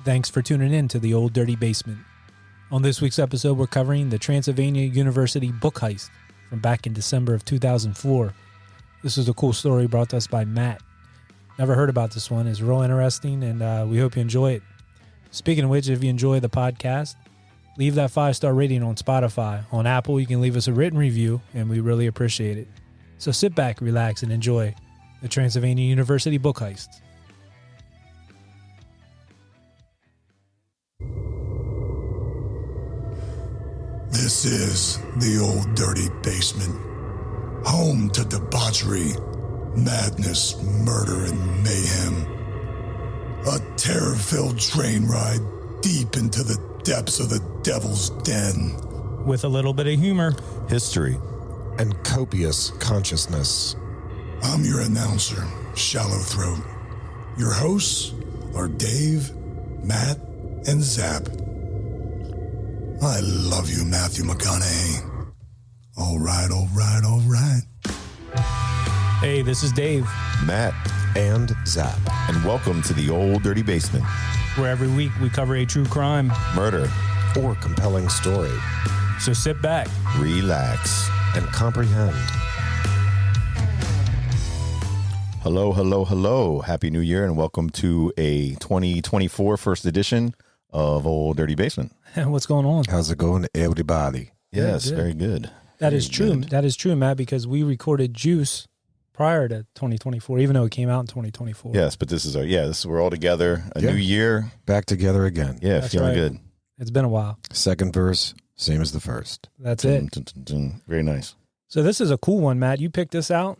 Thanks for tuning in to the Old Dirty Basement. On this week's episode, we're covering the Transylvania University Book Heist from back in December of 2004. This is a cool story brought to us by Matt. Never heard about this one. It's real interesting, and we hope you enjoy it. Speaking of which, if you enjoy the podcast, leave that 5-star rating on Spotify. On Apple, you can leave us a written review, and we really appreciate it. So sit back, relax, and enjoy the Transylvania University Book Heist. This is the Old Dirty Basement, home to debauchery, madness, murder, and mayhem. A terror-filled train ride deep into the depths of the devil's den. With a little bit of humor, history, and copious consciousness. I'm your announcer, Shallow Throat. Your hosts are Dave, Matt, and Zap. I love you, Matthew McConaughey. All right. Hey, this is Dave, Matt, and Zap. And welcome to the Old Dirty Basement, where every week we cover a true crime, murder, or compelling story. So sit back, relax, and comprehend. Hello. Happy New Year, and welcome to a 2024 first edition of Old Dirty Basement. What's going on? How's it going, everybody? Yes, very good. That is true. That is true, Matt, because we recorded Juice prior to 2024, even though it came out in 2024. Yes, but this is we're all together, new year. Back together again. Yeah, That's feeling right. good. It's been a while. Second verse, same as the first. That's it. Very nice. So this is a cool one, Matt. You picked this out?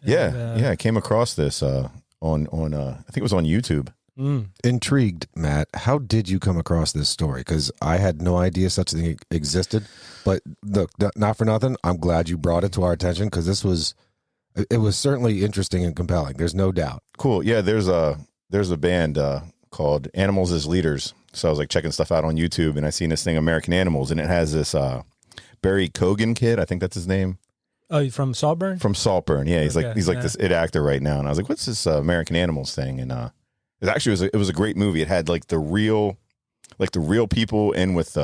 Yeah, I came across this on I think it was on YouTube. Intrigued, Matt, how did you come across this story? Because I had no idea such a thing existed. But look, not for nothing, I'm glad you brought it to our attention, because it was certainly interesting and compelling. There's no doubt. Cool. Yeah, there's a band called Animals as Leaders. So I was like checking stuff out on YouTube, and I seen this thing, American Animals, and it has this Barry Cogan kid. I think that's his name. Oh, from Saltburn? From Saltburn. Yeah, he's Okay, like this it actor right now. And I was like, what's this American Animals thing? And it was a great movie. It had like the real people in with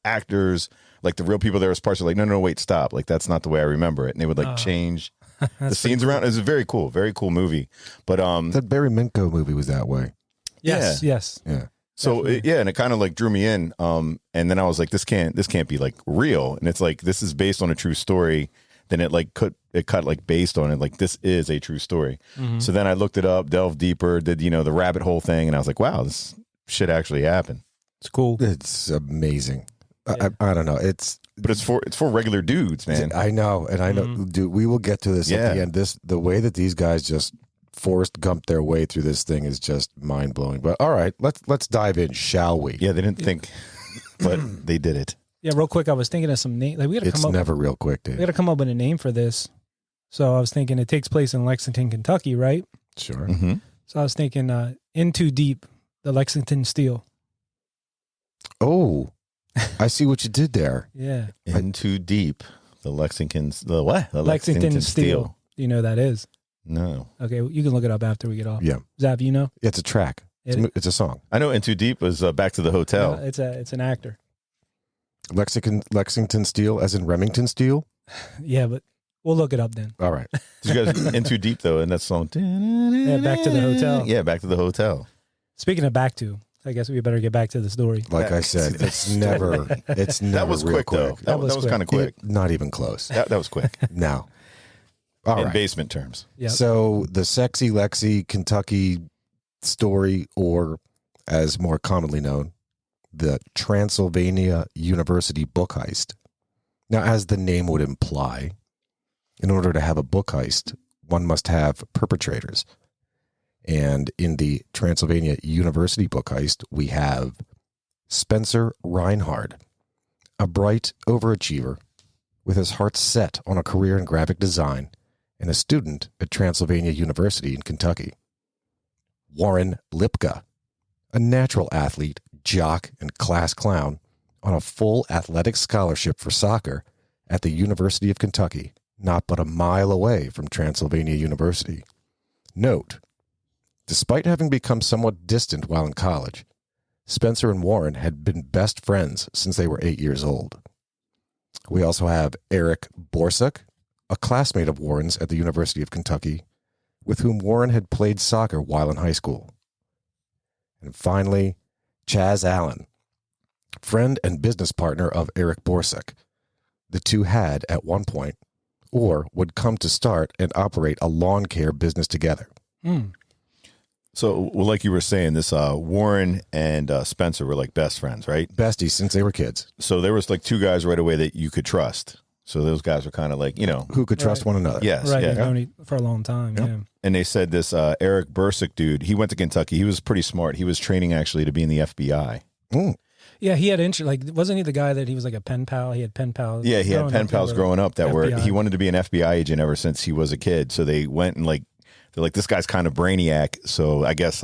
actors, like the real people. There was parts of like, no, wait, stop. Like, that's not the way I remember it. And they would like change the scenes around. It was a very cool movie. But that Barry Minko movie was that way. Yes. Yeah. So and it kind of like drew me in. And then I was like, this can't be like real. And it's like, this is based on a true story. Then it cut like based on it. Like, this is a true story. Mm-hmm. So then I looked it up, delved deeper, did, the rabbit hole thing. And I was like, wow, this shit actually happened. It's cool. It's amazing. Yeah. I don't know. It's for regular dudes, man. I know. And I know, dude, we will get to this at the end. The way that these guys just Forrest Gump their way through this thing is just mind blowing. But all right, let's dive in, shall we? Yeah, they didn't think, but they did it. Yeah, real quick, I was thinking of some name. Like, it's never real quick, dude. We got to come up with a name for this. So I was thinking it takes place in Lexington, Kentucky, right? Sure. Mm-hmm. So I was thinking In Too Deep, the Lexington Steel. Oh, I see what you did there. Yeah. In Too Deep, the Lexington Steel. Do you know what that is? No. Okay, you can look it up after we get off. Yeah. Zap, you know? It's a track. It's a song. I know In Too Deep was Back to the Hotel. It's an actor. Lexington Steel, as in Remington Steel? Yeah, but we'll look it up then. All right. Did you guys In Too Deep, though, in that song? Yeah, Back to the Hotel. Yeah, Back to the Hotel. Speaking of back to, I guess we better get back to the story. Like I said, it's never that was real quick, though. That was kind of quick. Not even close. That was quick. No. All in right. basement terms. Yep. So the Sexy Lexi Kentucky story, or as more commonly known, the Transylvania University Book Heist. Now, as the name would imply, in order to have a book heist, one must have perpetrators. And in the Transylvania University Book Heist, we have Spencer Reinhard, a bright overachiever with his heart set on a career in graphic design and a student at Transylvania University in Kentucky. Warren Lipka, a natural athlete, jock, and class clown on a full athletic scholarship for soccer at the University of Kentucky, not but a mile away from Transylvania University. Note, despite having become somewhat distant while in college, Spencer and Warren had been best friends since they were 8 years old. We also have Eric Borsuk, a classmate of Warren's at the University of Kentucky, with whom Warren had played soccer while in high school. And finally, Chaz Allen, friend and business partner of Eric Borsuk. The two had, at one point, or would come to start and operate a lawn care business together. So, well, like you were saying, this Warren and Spencer were like best friends, right? Besties since they were kids. So there was like two guys right away that you could trust. So those guys were kind of like, you know. Who could trust one another. Yes. Right, Yeah. they've known for a long time, yeah. And they said this Eric Borsuk dude, he went to Kentucky. He was pretty smart. He was training actually to be in the FBI. Yeah, he had wasn't he the guy that he was like a pen pal? He had pen pals. Yeah, he had pen pals growing up that were, FBI. he wanted to be an FBI agent ever since he was a kid. So they went and they're like, this guy's kind of brainiac. So I guess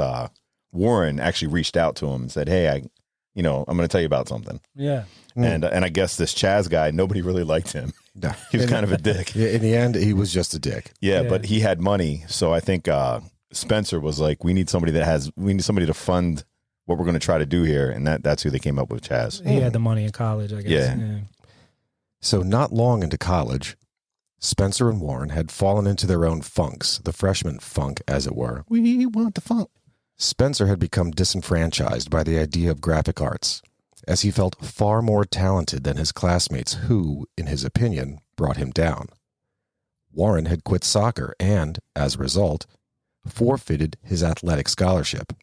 Warren actually reached out to him and said, hey, I'm going to tell you about something. Yeah. And I guess this Chaz guy, nobody really liked him. No. He was kind of a dick. Yeah, in the end, he was just a dick. Yeah, but he had money. So I think Spencer was like, we need somebody to fund what we're going to try to do here. And that's who they came up with, Chaz. He had the money in college, I guess. Yeah. So not long into college, Spencer and Warren had fallen into their own funks, the freshman funk, as it were. We want the funk. Spencer had become disenfranchised by the idea of graphic arts, as he felt far more talented than his classmates who, in his opinion, brought him down. Warren had quit soccer and, as a result, forfeited his athletic scholarship.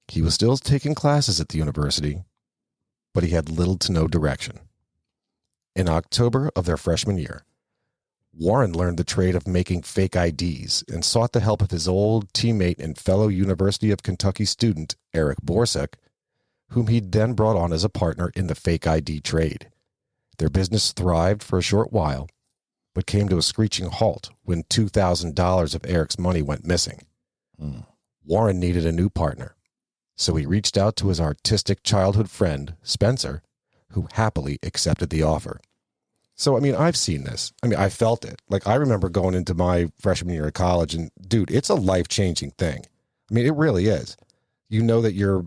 He was still taking classes at the university, but he had little to no direction. In October of their freshman year, Warren learned the trade of making fake IDs and sought the help of his old teammate and fellow University of Kentucky student, Eric Borsuk, whom he'd then brought on as a partner in the fake ID trade. Their business thrived for a short while, but came to a screeching halt when $2,000 of Eric's money went missing. Warren needed a new partner, so he reached out to his artistic childhood friend, Spencer, who happily accepted the offer. So, I mean, I've seen this. I mean, I felt it. Like, I remember going into my freshman year of college, and, dude, it's a life-changing thing. I mean, it really is. You know that you're,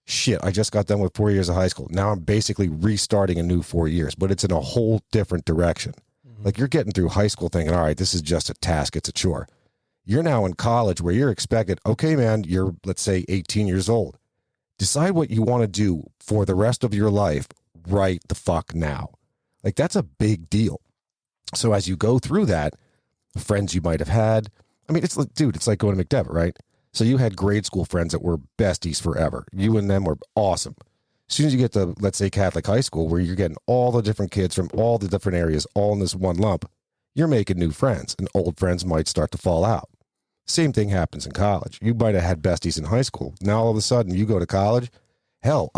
shit, I just got done with 4 years of high school. Now I'm basically restarting a new 4 years, but it's in a whole different direction. Like, you're getting through high school thinking, all right, this is just a task, it's a chore. You're now in college where you're expected, okay, man, you're, let's say, 18 years old. Decide what you want to do for the rest of your life right the fuck now. Like, that's a big deal. So as you go through that, friends you might have had, I mean, it's like, dude, it's like going to McDevitt, right? So you had grade school friends that were besties forever. You and them were awesome. As soon as you get to, let's say, Catholic high school, where you're getting all the different kids from all the different areas all in this one lump, you're making new friends, and old friends might start to fall out. Same thing happens in college. You might have had besties in high school. Now all of a sudden you go to college. Hell,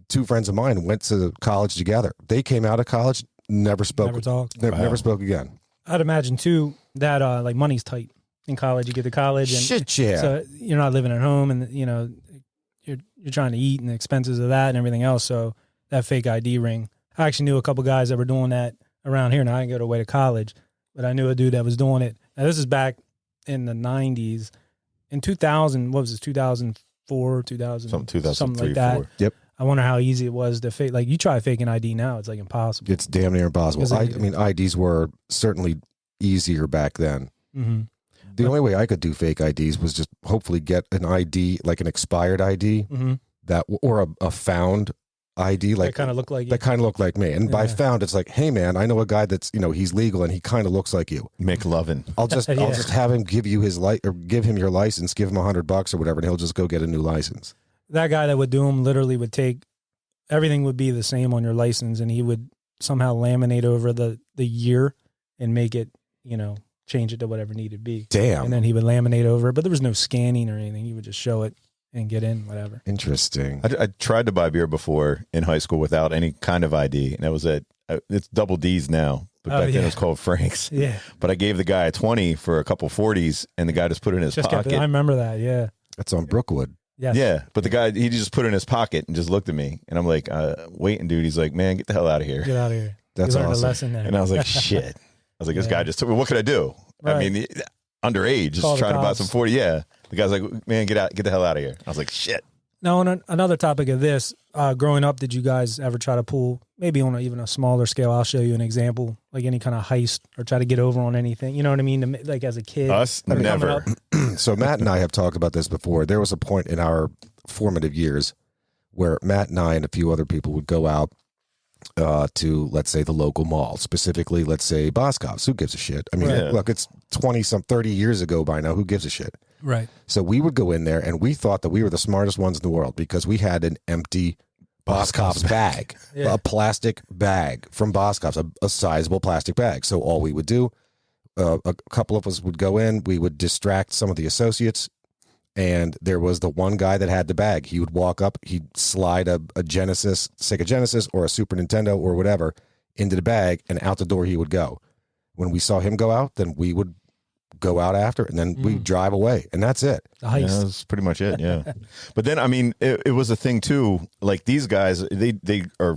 two friends of mine went to college together. They came out of college, never spoke. Never talked. Never spoke again. I'd imagine, too, that like money's tight in college. You get to college. And Shit, yeah. So you're not living at home, and, you're trying to eat and the expenses of that and everything else. So that fake ID ring. I actually knew a couple guys that were doing that around here. Now I didn't go away to college, but I knew a dude that was doing it. Now this is back in the 90s. In 2000, what was this, 2004, 2000? Something like that. 4. Yep. I wonder how easy it was to fake. Like, you try faking ID now, it's like impossible. It's damn near impossible. I mean, IDs were certainly easier back then. Mm-hmm. The only way I could do fake IDs was just hopefully get an ID, like an expired ID, or a found ID, like that kind of look like you. That kind of look like me. And by found, it's like, hey man, I know a guy that's he's legal and he kind of looks like you. McLovin. I'll just have him give you give him your license, give him $100 or whatever, and he'll just go get a new license. That guy that would do them literally would take everything would be the same on your license, and he would somehow laminate over the year and make it change it to whatever needed to be. Damn. And then he would laminate over it, but there was no scanning or anything. He would just show it and get in, whatever. Interesting. I tried to buy beer before in high school without any kind of ID, and that was it. It's double D's now, but back then it was called Frank's. Yeah. But I gave the guy a 20 for a couple 40s, and the guy just put it in his pocket. I remember that, yeah. That's on Brookwood. Yes. Yeah, but the guy, he just put it in his pocket and just looked at me, and I'm like, waiting, dude. He's like, man, get the hell out of here. Get out of here. That's you learned awesome. a lesson there. And I was like, shit. I was like, this guy just took me. What could I do? Right. I mean, underage, just Call the trying to buy cops. some 40. Yeah. The guy's like, man, get the hell out of here. I was like, shit. Now, on another topic of this, growing up, did you guys ever try to pull, maybe on even a smaller scale, I'll show you an example, like any kind of heist or try to get over on anything? You know what I mean? Like as a kid. Us? Never. So Matt and I have talked about this before. There was a point in our formative years where Matt and I and a few other people would go out to, let's say, the local mall, specifically, let's say, Boscov's. Who gives a shit? I mean, look, it's 30 years ago by now. Who gives a shit? Right. So we would go in there, and we thought that we were the smartest ones in the world because we had an empty Boscov's bag, a plastic bag from Boscov's, a sizable plastic bag. So all we would do, a couple of us would go in, we would distract some of the associates, and there was the one guy that had the bag. He would walk up, he'd slide a Genesis, Sega Genesis or a Super Nintendo or whatever into the bag, and out the door he would go. When we saw him go out, then we would go out after, and then we drive away, and that's it. The heist. Yeah, that's pretty much it. Yeah. But then, I mean, it was a thing too. Like these guys, they are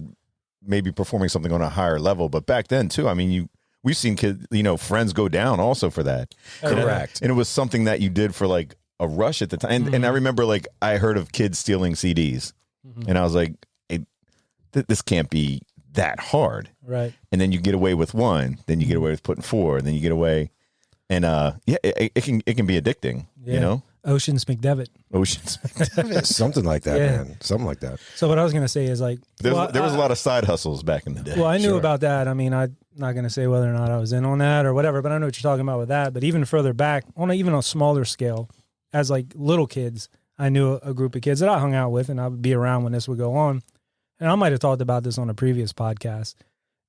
maybe performing something on a higher level. But back then too, I mean, we've seen kids, friends go down also for that. Correct. And it was something that you did for like a rush at the time. And I remember like I heard of kids stealing CDs, and I was like, this can't be that hard. Right. And then you get away with one, then you get away with putting four, and then you get away. And it can be addicting, Oceans McDevitt. Oceans. Something like that, man. Something like that. So what I was going to say is like, there was a lot of side hustles back in the day. Well, I knew about that. I mean, I'm not going to say whether or not I was in on that or whatever, but I know what you're talking about with that. But even further back, on even a smaller scale, as like little kids, I knew a group of kids that I hung out with, and I would be around when this would go on. And I might have talked about this on a previous podcast.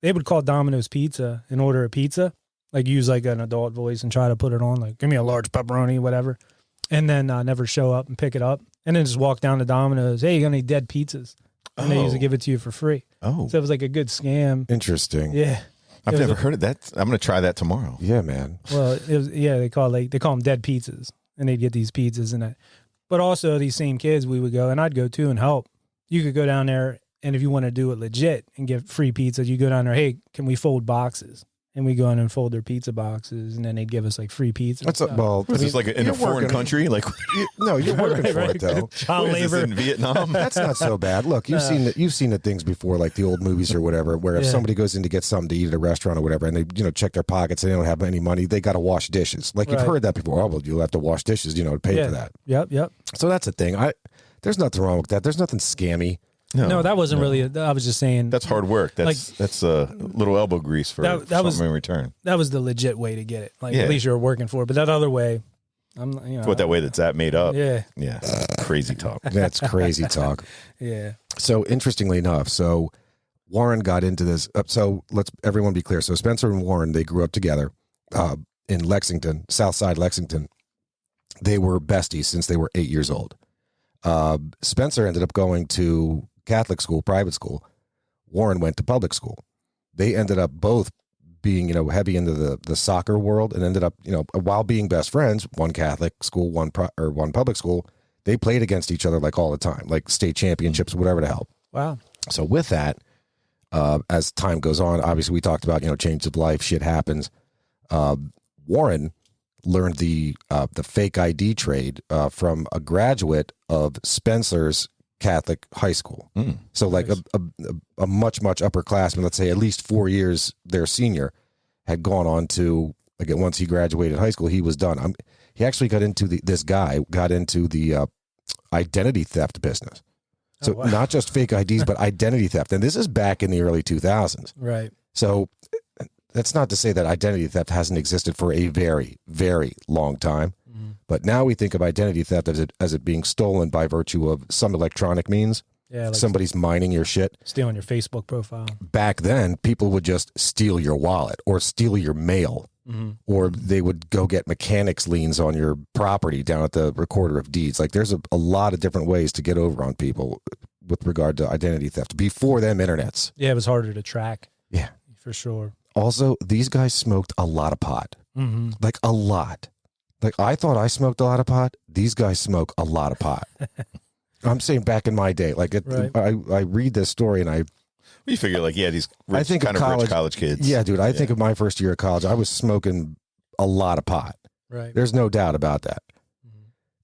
They would call Domino's Pizza and order a pizza. Like use like an adult voice and try to put it on, like give me a large pepperoni, whatever, and then never show up and pick it up, and then just walk down to Domino's. Hey, you got any dead pizzas? And they usually give it to you for free. Oh, so it was like a good scam. Interesting. Yeah, I've never heard of that. I'm going to try that tomorrow. Yeah, man. Well, it was they call them dead pizzas, and they'd get these pizzas and that. But also these same kids, we would go, and I'd go too and help. You could go down there, and if you want to do it legit and get free pizzas, you go down there. Hey, can we fold boxes? And we go in and fold their pizza boxes, and then they'd give us like free pizza. That's is this like in a foreign country? Like, you're working for it though. Child labor in Vietnam. That's not so bad. Look, you've seen the things before, like the old movies or whatever, where if somebody goes in to get something to eat at a restaurant or whatever, and they check their pockets and they don't have any money, they got to wash dishes. Like you've heard that before. Oh, well, you'll have to wash dishes, to pay for that. Yep. So that's a thing. There's nothing wrong with that. There's nothing scammy. No, that wasn't really. I was just saying that's hard work. That's a little elbow grease for something in return. That was the legit way to get it. Like at least you were working for it. But that other way, that way that's made up. Yeah. Crazy talk. That's crazy talk. Yeah. So interestingly enough, Warren got into this. So let's everyone be clear. So Spencer and Warren, they grew up together in Lexington, Southside Lexington. They were besties since they were 8 years old. Spencer ended up going to Catholic school, private school. Warren went to public school. They ended up both being, heavy into the soccer world, and ended up, while being best friends, one Catholic school, one public school, they played against each other like all the time, like state championships, whatever the hell. Wow. So with that, as time goes on, obviously we talked about, change of life, shit happens. Warren learned the fake ID trade from a graduate of Spencer's Catholic high school. So like a much upperclassman, let's say at least 4 years their senior, had gone on to, again, once he graduated high school, he was done. He actually got into the identity theft business. So not just fake IDs, but identity theft. And this is back in the early 2000s. Right. So that's not to say that identity theft hasn't existed for a very, very long time. But now we think of identity theft as it being stolen by virtue of some electronic means. Yeah, like somebody's mining your shit. Stealing your Facebook profile. Back then, people would just steal your wallet or steal your mail. Or they would go get mechanics liens on your property down at the recorder of deeds. Like there's a lot of different ways to get over on people with regard to identity theft. Before them internets. Yeah, it was harder to track. Yeah. For sure. Also, these guys smoked a lot of pot. Like a lot. Like, I thought I smoked a lot of pot. These guys smoke a lot of pot. I'm saying back in my day. Like, I read this story and you figure, like, these rich, I think kind of rich college kids. Yeah, dude. I think of my first year of college, I was smoking a lot of pot. Right. There's no doubt about that.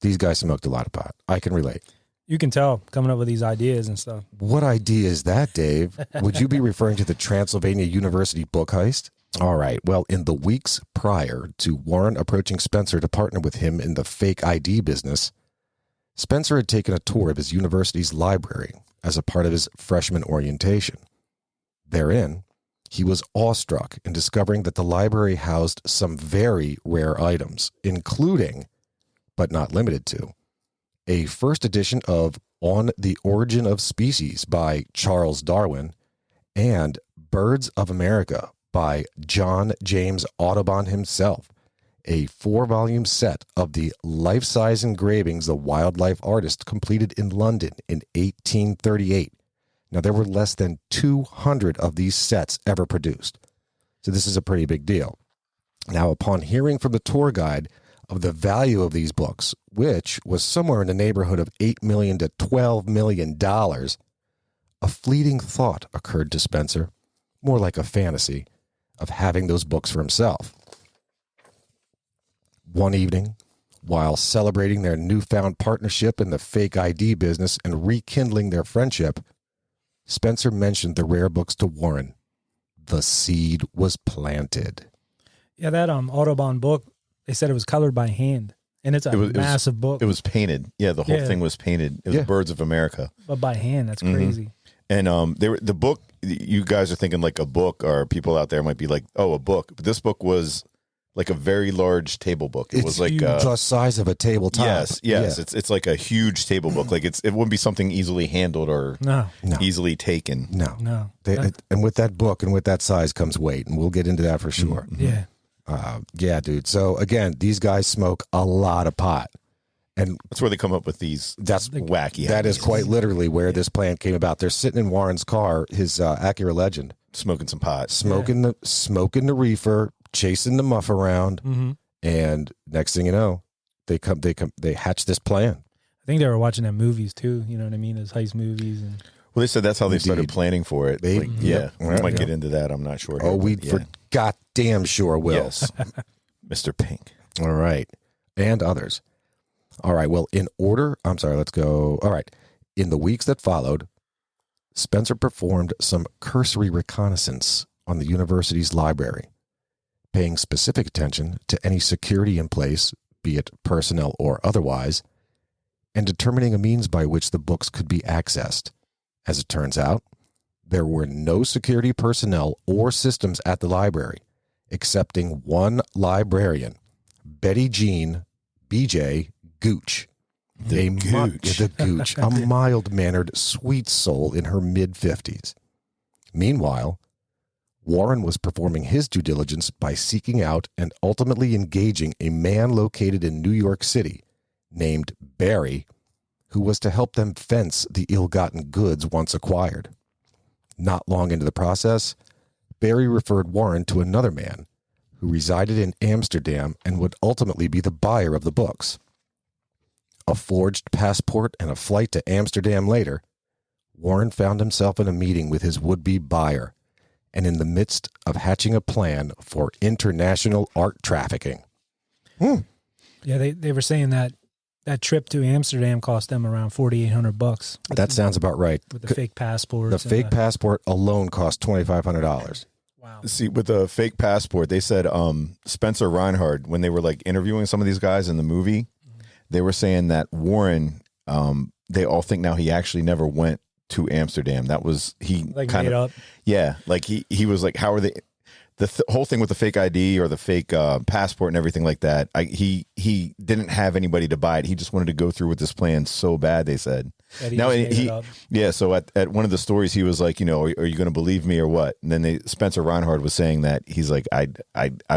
These guys smoked a lot of pot. I can relate. You can tell coming up with these ideas and stuff. What idea is that, Dave? Would you be referring to the Transylvania University Book Heist? All right. Well, in the weeks prior to Warren approaching Spencer to partner with him in the fake ID business, Spencer had taken a tour of his university's library as a part of his freshman orientation. Therein, he was awestruck in discovering that the library housed some very rare items, including, but not limited to, a first edition of On the Origin of Species by Charles Darwin and Birds of America by John James Audubon himself, a 4-volume set of the life-size engravings the wildlife artist completed in London in 1838. Now, there were less than 200 of these sets ever produced, so this is a pretty big deal. Now, upon hearing from the tour guide of the value of these books, which was somewhere in the neighborhood of $8 million to $12 million, a fleeting thought occurred to Spencer, more like a fantasy, of having those books for himself. One evening, while celebrating their newfound partnership in the fake ID business and rekindling their friendship, Spencer mentioned the rare books to Warren. The seed was planted. Yeah, that Audubon book, they said it was colored by hand, and it's a massive book. It was painted. Yeah, the whole thing was painted. It was Birds of America. But by hand, that's crazy. And the book, you guys are thinking like a book, or people out there might be like, oh, a book. But this book was like a very large table book. It was like huge, the size of a tabletop. Yes. Yeah. It's like a huge table book. Like it wouldn't be something easily handled or easily taken. No. And with that book and with that size comes weight, and we'll get into that for sure. Yeah. Yeah, dude. So again, these guys smoke a lot of pot, and that's where they come up with these. That's wacky. That ideas. is quite literally where this plan came about. They're sitting in Warren's car, his Acura Legend, smoking some pot, smoking the reefer, chasing the muff around, and next thing you know, they hatch this plan. I think they were watching that movies too. You know what I mean? Those heist movies and. Well, they said that's how they started planning for it. We might get into that. I'm not sure. Oh, for goddamn sure will. Yes, Mr. Pink. All right, and others. All right. Well, let's go. All right. In the weeks that followed, Spencer performed some cursory reconnaissance on the university's library, paying specific attention to any security in place, be it personnel or otherwise, and determining a means by which the books could be accessed. As it turns out, there were no security personnel or systems at the library, excepting one librarian, Betty Jean B.J. Gooch. The Gooch, a mild-mannered, sweet soul in her mid-50s. Meanwhile, Warren was performing his due diligence by seeking out and ultimately engaging a man located in New York City named Barry, who was to help them fence the ill-gotten goods once acquired. Not long into the process, Barry referred Warren to another man who resided in Amsterdam and would ultimately be the buyer of the books. A forged passport and a flight to Amsterdam later, Warren found himself in a meeting with his would-be buyer and in the midst of hatching a plan for international art trafficking. Yeah, they were saying that trip to Amsterdam cost them around $4,800. That sounds about right. With the fake passport. The fake passport alone cost $2,500. Wow. See, with the fake passport, they said Spencer Reinhardt, when they were like interviewing some of these guys in the movie, they were saying that Warren, they all think now he actually never went to Amsterdam. That was, he like kind made of, up. Yeah. Like he was like, how are they, the whole thing with the fake ID or the fake passport and everything like that, he didn't have anybody to buy it. He just wanted to go through with this plan so bad, they said. So at one of the stories, he was like, are you going to believe me or what? And then Spencer Reinhardt was saying that he's like, I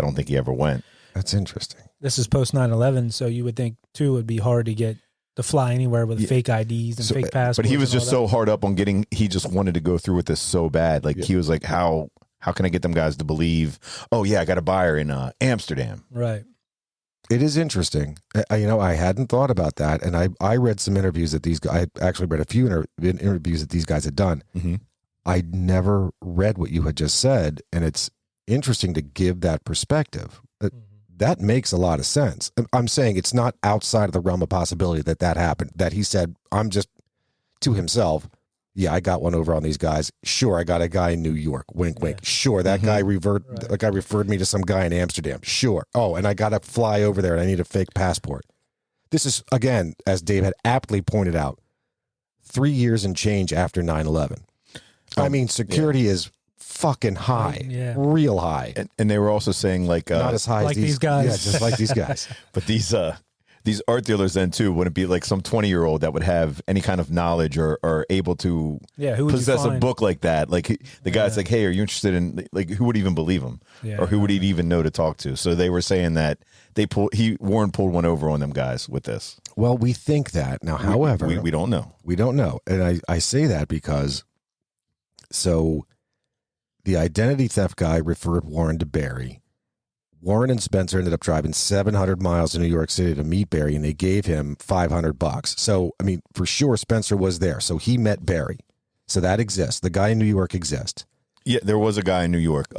don't think he ever went. That's interesting. This is post 9/11, so you would think too it would be hard to get to fly anywhere with fake IDs and fake passports. But he was just so hard up on he just wanted to go through with this so bad. Like he was like, how can I get them guys to believe, oh yeah, I got a buyer in Amsterdam. Right. It is interesting. I hadn't thought about that. And I read some interviews that I actually read a few interviews that these guys had done. Mm-hmm. I'd never read what you had just said. And it's interesting to give that perspective. That makes a lot of sense. I'm saying it's not outside of the realm of possibility that happened, that he said, I'm just to himself, yeah, I got one over on these guys. Sure, I got a guy in New York. Wink, wink. Sure, that guy referred me to some guy in Amsterdam. Sure. Oh, and I got to fly over there and I need a fake passport. This is, again, as Dave had aptly pointed out, 3 years and change after 9/11. I mean, security is fucking high, real high. And they were also saying like not as high like as these guys. Yeah, just like these guys. But these art dealers then too wouldn't be like some 20-year-old that would have any kind of knowledge or able to who would possess a find? book like that. Like the guy's like, hey, are you interested in, like, who would even believe him, or who would he even know to talk to? So they were saying that Warren pulled one over on them guys with this. Well, we think that now. However, we don't know. We don't know, and I say that because the identity theft guy referred Warren to Barry. Warren and Spencer ended up driving 700 miles to New York City to meet Barry, and they gave him $500. So, I mean, for sure, Spencer was there. So he met Barry. So that exists. The guy in New York exists. Yeah, there was a guy in New York.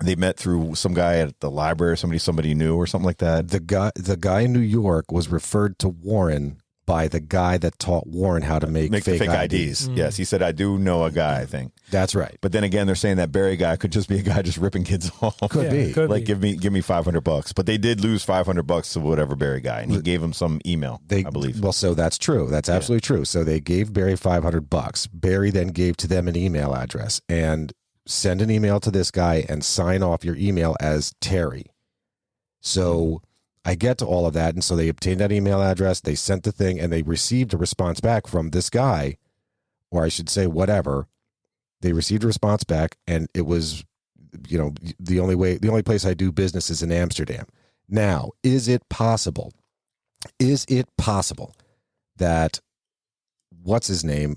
They met through some guy at the library, somebody knew or something like that. The guy in New York was referred to Warren by the guy that taught Warren how to make fake IDs. Yes, he said, I do know a guy, I think. That's right. But then again, they're saying that Barry guy could just be a guy just ripping kids off. Could be. Like, give me $500. But they did lose $500 to whatever Barry guy, and he gave him some email, I believe. Well, so that's true. That's absolutely true. So they gave Barry $500. Barry then gave to them an email address and send an email to this guy and sign off your email as Terry. So I get to all of that, and so they obtained that email address, they sent the thing, and they received a response back from this guy, or I should say whatever. They received a response back, and it was, the only place I do business is in Amsterdam. Now, is it possible that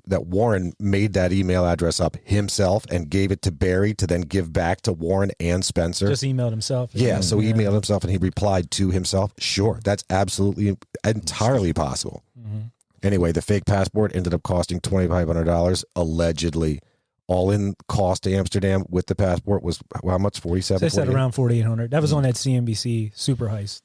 that Warren made that email address up himself and gave it to Barry to then give back to Warren and Spencer? Just emailed himself. Yeah, so he emailed himself and he replied to himself. Sure, that's absolutely entirely possible. Mm-hmm. Anyway, the fake passport ended up costing $2,500, allegedly. All in cost to Amsterdam with the passport was how much? 47. They said around 4,800. That was on that CNBC Super Heist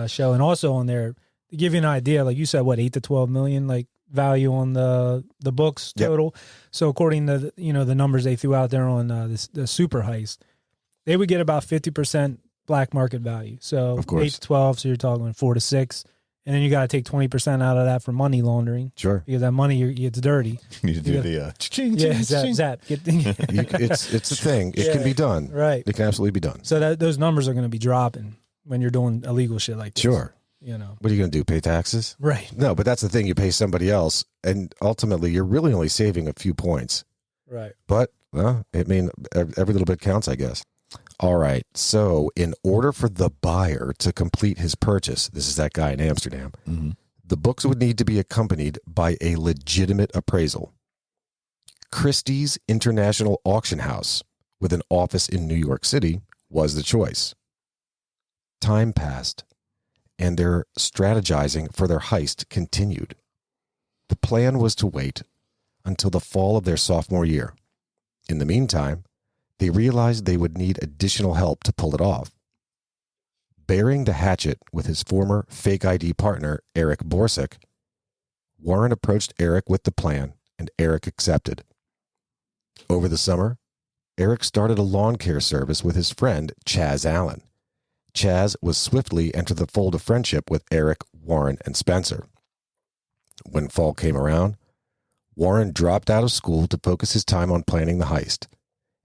show, and also on there to give you an idea. Like you said, what, 8 to 12 million, like value on the books total. Yep. So according to the numbers they threw out there on the Super Heist, they would get about 50% black market value. So of course. 8 to 12. So you're talking 4 to 6. And then you got to take 20% out of that for money laundering. Sure. Because that money it's dirty. You need to do the zap. It's a thing. It can be done. Right. It can absolutely be done. So those numbers are going to be dropping when you're doing illegal shit like this. Sure. What are you going to do? Pay taxes? Right. No, but that's the thing. You pay somebody else, and ultimately you're really only saving a few points. Right. But, every little bit counts, I guess. All right. So in order for the buyer to complete his purchase, this is that guy in Amsterdam, the books would need to be accompanied by a legitimate appraisal. Christie's International Auction House, with an office in New York City, was the choice. Time passed, and their strategizing for their heist continued. The plan was to wait until the fall of their sophomore year. In the meantime, they realized they would need additional help to pull it off. Bearing the hatchet with his former fake ID partner, Eric Borsuk, Warren approached Eric with the plan, and Eric accepted. Over the summer, Eric started a lawn care service with his friend, Chaz Allen. Chaz was swiftly entered the fold of friendship with Eric, Warren, and Spencer. When fall came around, Warren dropped out of school to focus his time on planning the heist,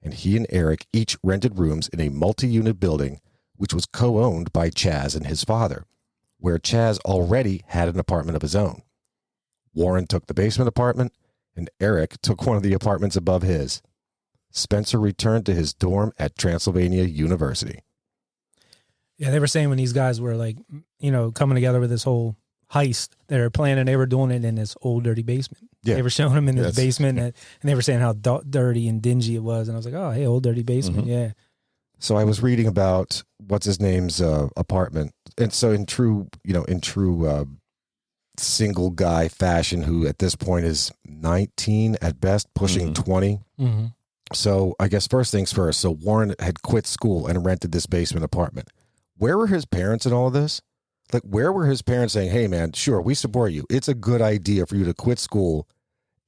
and he and Eric each rented rooms in a multi-unit building which was co-owned by Chaz and his father, where Chaz already had an apartment of his own. Warren took the basement apartment, and Eric took one of the apartments above his. Spencer returned to his dorm at Transylvania University. Yeah, they were saying when these guys were coming together with this whole heist, they were planning, they were doing it in this old dirty basement. Yeah. They were showing them in this basement, and they were saying how dirty and dingy it was. And I was like, oh, hey, old dirty basement. Mm-hmm. Yeah. So I was reading about what's his name's apartment. And so in true single guy fashion, who at this point is 19 at best, pushing 20. Mm-hmm. So I guess first things first. So Warren had quit school and rented this basement apartment. Where were his parents in all of this? Like, where were his parents saying, hey, man, sure, we support you. It's a good idea for you to quit school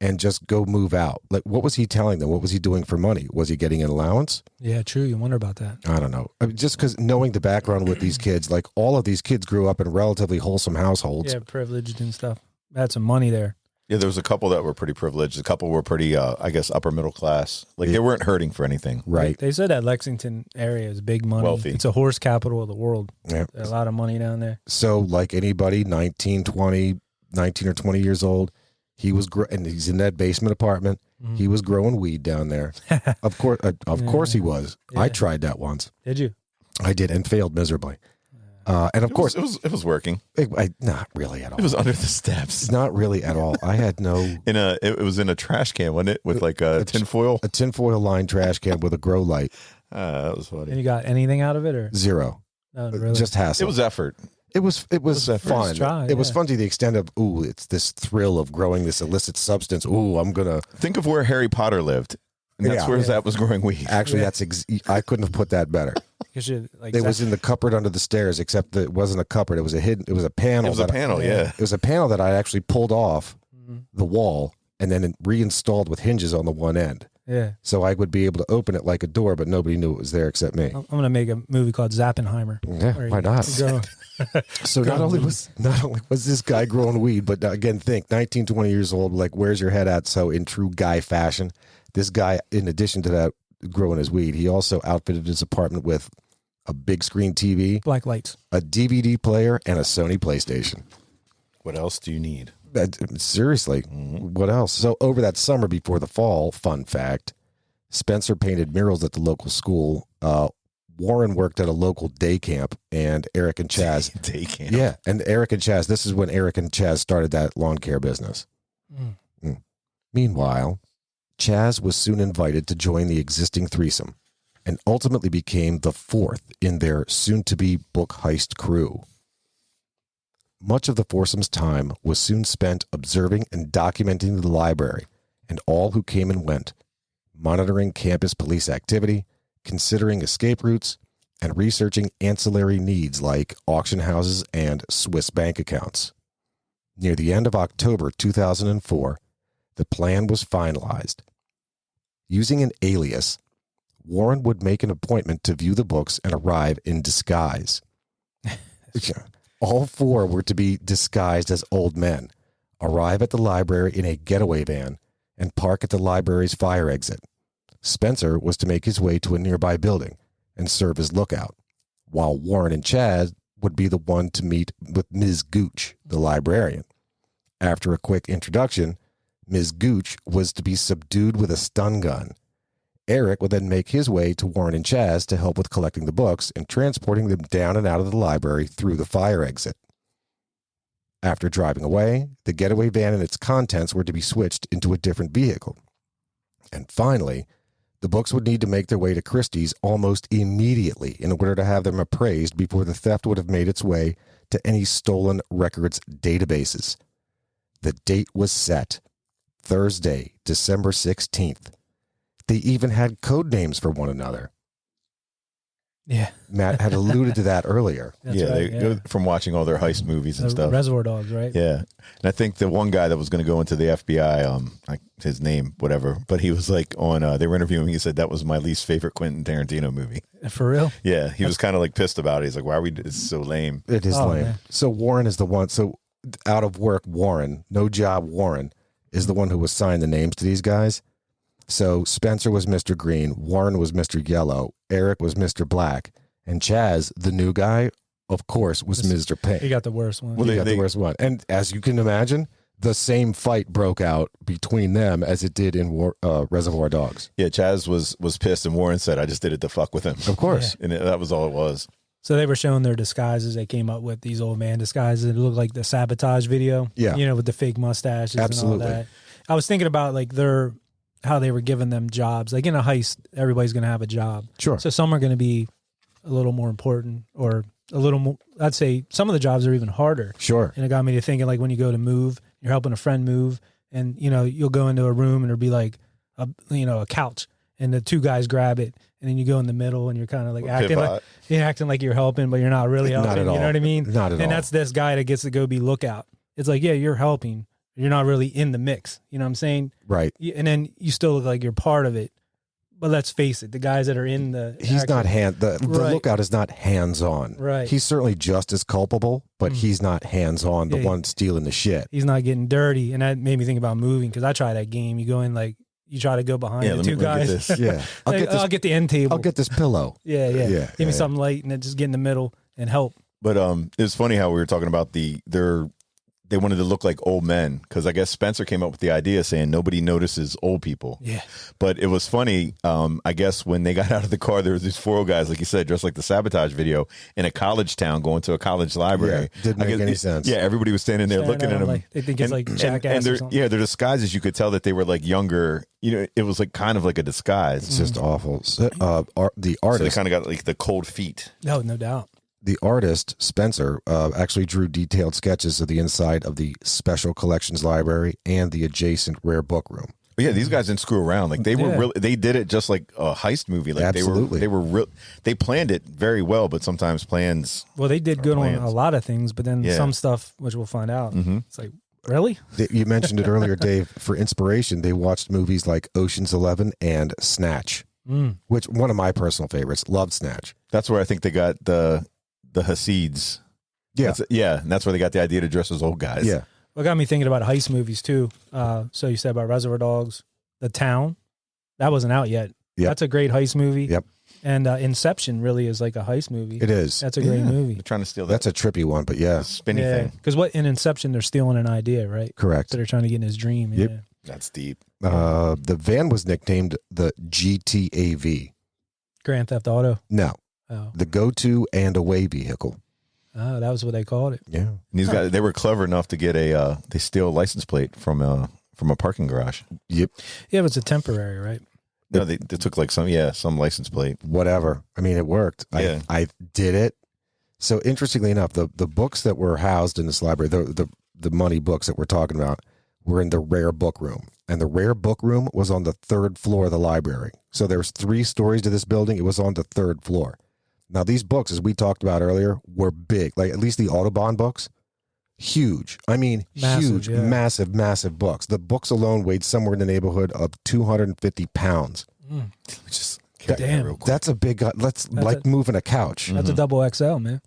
and just go move out. Like, what was he telling them? What was he doing for money? Was he getting an allowance? Yeah, true. You wonder about that. I don't know. I mean, just because knowing the background with these kids, like all of these kids grew up in relatively wholesome households. Yeah, privileged and stuff. Had some money there. Yeah, there was a couple that were pretty privileged. A couple were pretty, I guess, upper middle class. Like they weren't hurting for anything. Right. They said that Lexington area is big money. Wealthy. It's a horse capital of the world. Yeah. There's a lot of money down there. So like anybody, 19 or 20 years old, he was, and he's in that basement apartment. Mm-hmm. He was growing weed down there. Of course he was. Yeah. I tried that once. Did you? I did and failed miserably. And of course, it was working. Not really at all. It was under the steps. Not really at all. I had no. It was in a trash can, wasn't it? With like a tinfoil? A tinfoil lined trash can with a grow light. That was funny. And you got anything out of it or? Zero. No, really? Just hassle. It was effort. It was fun. try, it was yeah. fun to the extent of, ooh, it's this thrill of growing this illicit substance. Ooh, I'm going to. Think of where Harry Potter lived. And that's where Zap was growing weed. Actually, I couldn't have put that better. It was in the cupboard under the stairs, except that it wasn't a cupboard. It was it was a panel. It was a panel, yeah. It was a panel that I actually pulled off the wall and then reinstalled with hinges on the one end. Yeah. So I would be able to open it like a door, but nobody knew it was there except me. I'm going to make a movie called Zappenheimer. Yeah, why not? So not only was this guy growing weed, but again, think 19, 20 years old, like where's your head at? So in true guy fashion, this guy, in addition to that, growing his weed, he also outfitted his apartment with a big screen TV, black lights, a DVD player, and a Sony PlayStation. What else do you need? Seriously, what else? So over that summer before the fall, fun fact, Spencer painted murals at the local school. Warren worked at a local day camp, and Eric and Chaz. Day camp. Yeah, and Eric and Chaz, this is when Eric and Chaz started that lawn care business. Meanwhile, Chaz was soon invited to join the existing threesome and ultimately became the fourth in their soon-to-be book heist crew. Much of the foursome's time was soon spent observing and documenting the library and all who came and went, monitoring campus police activity, considering escape routes, and researching ancillary needs like auction houses and Swiss bank accounts. Near the end of October 2004, the plan was finalized. Using an alias, Warren would make an appointment to view the books and arrive in disguise. All four were to be disguised as old men, arrive at the library in a getaway van, and park at the library's fire exit. Spencer was to make his way to a nearby building and serve as lookout, while Warren and Chad would be the one to meet with Ms. Gooch, the librarian. After a quick introduction, Ms. Gooch was to be subdued with a stun gun. Eric would then make his way to Warren and Chaz to help with collecting the books and transporting them down and out of the library through the fire exit. After driving away, the getaway van and its contents were to be switched into a different vehicle. And finally, the books would need to make their way to Christie's almost immediately in order to have them appraised before the theft would have made its way to any stolen records databases. The date was set. Thursday, December 16th. They even had code names for one another. Yeah. Matt had alluded to that earlier. That's yeah, right, they go from watching all their heist movies and stuff. Reservoir Dogs, right? Yeah. And I think the one guy that was going to go into the FBI, like his name, whatever, but he was like on, they were interviewing him. He said that was my least favorite Quentin Tarantino movie. For real? Yeah. He was kind of like pissed about it. He's like, why are we, it's so lame. It is lame. Man. So Warren is the one. So out of work, Warren, no job, Warren is the one who assigned the names to these guys. So Spencer was Mr. Green, Warren was Mr. Yellow, Eric was Mr. Black, and Chaz, the new guy, of course, was Mr. Pink. He got the worst one. He got the worst one. And as you can imagine, the same fight broke out between them as it did in Reservoir Dogs. Yeah, Chaz was pissed, and Warren said, I just did it to fuck with him. Of course. And that was all it was. So they were showing their disguises. They came up with these old man disguises. It looked like the Sabotage video. Yeah. You know, with the fake mustaches Absolutely. and all that. I was thinking about like how they were giving them jobs. Like in a heist, everybody's going to have a job. Sure. So some are going to be a little more important or a little more, I'd say some of the jobs are even harder. Sure. And it got me to thinking like when you go to move, you're helping a friend move and, you know, you'll go into a room and there'll be like, a couch and the two guys grab it and then you go in the middle and you're kind of like acting like you're helping, but you're not really helping. Not at all. You know what I mean? Not at all. And that's this guy that gets to go be lookout. It's like, yeah, you're helping You're not really in the mix. You know what I'm saying? Right. And then you still look like you're part of it. But let's face it, the guys that are in the He's not the Right. lookout is not hands-on. Right. He's certainly just as culpable, but he's not hands-on, the Yeah. one stealing the shit. he's not getting dirty. And that made me think about moving because I try that game. You go in like you try to go behind the let two me get guys. this. Yeah. I'll get the end table. I'll get this pillow. yeah. Yeah, Give me yeah. something light and then just get in the middle and help. But it's funny how we were talking about they wanted to look like old men because I guess Spencer came up with the idea saying nobody notices old people. Yeah. But it was funny. I guess when they got out of the car, there was these 4 guys, like you said, dressed like the Sabotage video in a college town going to a college library. Yeah, didn't make any sense. Yeah, everybody was standing there looking at them. Like, they think it's like jackass their or something. their disguises, you could tell that they were like younger. You know, it was like kind of like a disguise. It's just awful. So, the So they artist, kind of got like the cold feet. No doubt. the artist Spencer actually drew detailed sketches of the inside of the Special Collections Library and the adjacent rare book room. But yeah, these guys didn't screw around. Like they were Yeah. really, they did it just like a heist movie. Like Absolutely. they were they planned it very well, but sometimes plans. Well, they did good on plans. a lot of things, but then Yeah. some stuff, which we'll find out, it's like, really? You mentioned it earlier, Dave. For inspiration, they watched movies like Ocean's 11 and Snatch, which one of my personal favorites. Loved Snatch. That's where I think they got the Hasids. Yeah. And that's where they got the idea to dress as old guys. Yeah. Well, it got me thinking about heist movies too. So you said about Reservoir Dogs, The Town, that wasn't out yet. Yep. That's a great heist movie. Yep. And Inception really is like a heist movie. It is. That's a great movie. They're trying to steal that That's a trippy one, but yeah, spinny Yeah, thing. because what in Inception they're stealing an idea, right? correct. So they're trying to get in his dream. Yep. Yeah. That's deep. The van was nicknamed the GTAV. Grand Theft Auto. No, Oh, the go-to and away vehicle. that was what they called it. Yeah. And these guys, they were clever enough to get they steal a license plate from a parking garage. Yep. Yeah, but it's a temporary, right? No, they took like some license plate. Whatever. I mean, it worked. Yeah. I did it. So interestingly enough, the books that were housed in this library, the money books that we're talking about, were in the rare book room. And the rare book room was on the 3rd floor of the library. So there was 3 stories to this building. It was on the 3rd floor. Now, these books, as we talked about earlier, were big. Like at least the Audubon books, huge. I mean, Massive, huge, yeah. massive books. The books alone weighed somewhere in the neighborhood of 250 pounds. Just Damn. That's a big, moving a couch. That's a double XL, man.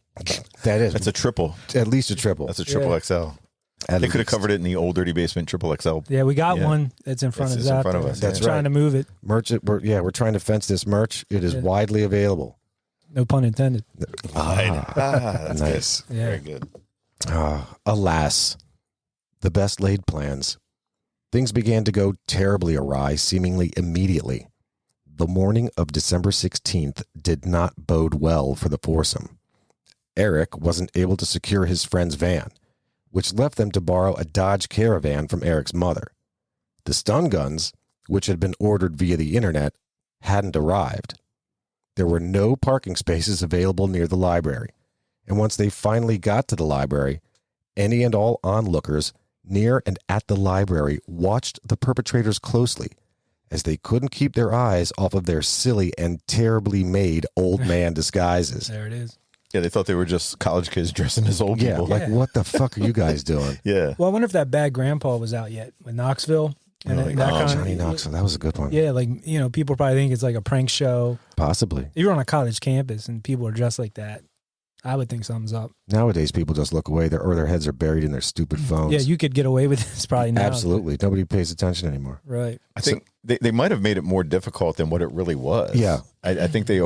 That is. That's a triple. At least a triple. That's a triple Yeah. XL. At They could have least. covered it in the old dirty basement triple XL. Yeah, we got Yeah. one that's in front It's of in Zap. front of us, That's yeah. Trying to move it. Merch. We're trying to fence this merch. It is Yeah. widely available. No pun intended. That's Nice. good. Yeah. Very good. Alas, the best laid plans. Things began to go terribly awry seemingly immediately. The morning of December 16th did not bode well for the foursome. Eric wasn't able to secure his friend's van, which left them to borrow a Dodge Caravan from Eric's mother. The stun guns, which had been ordered via the internet, hadn't arrived. There were no parking spaces available near the library, and once they finally got to the library, any and all onlookers near and at the library watched the perpetrators closely, as they couldn't keep their eyes off of their silly and terribly made old man disguises. There it is. Yeah, they thought they were just college kids dressing as old Yeah, people. like what the fuck are you guys doing? Yeah. Well, I wonder if that Bad Grandpa was out yet with Knoxville. And Really? that Oh, kind Johnny of, Knoxville, that was a good one. Yeah, like, people probably think it's like a prank show. Possibly. If you're on a college campus and people are dressed like that, I would think something's up. Nowadays, people just look away, or their heads are buried in their stupid phones. Yeah, you could get away with this probably now. Absolutely. Nobody pays attention anymore. Right. I think they might have made it more difficult than what it really was. Yeah. I think they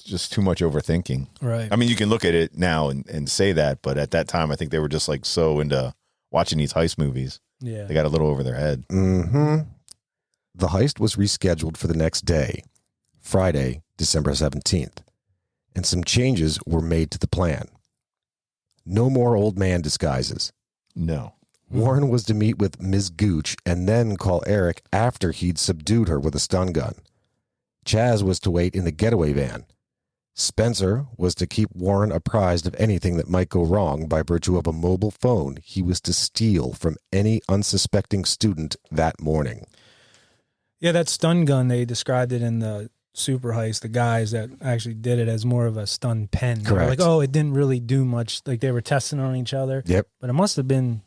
just too much overthinking. Right. I mean, you can look at it now and say that, but at that time, I think they were just like so into watching these heist movies. Yeah. They got a little over their head. Mm-hmm. The heist was rescheduled for the next day, Friday, December 17th, and some changes were made to the plan. No more old man disguises. No. Warren was to meet with Ms. Gooch and then call Eric after he'd subdued her with a stun gun. Chaz was to wait in the getaway van. Spencer was to keep Warren apprised of anything that might go wrong by virtue of a mobile phone he was to steal from any unsuspecting student that morning. Yeah, that stun gun, they described it in the Super Heist, the guys that actually did it as more of a stun pen. They were Correct. like, oh, it didn't really do much. Like they were testing on each other. Yep. But it must have been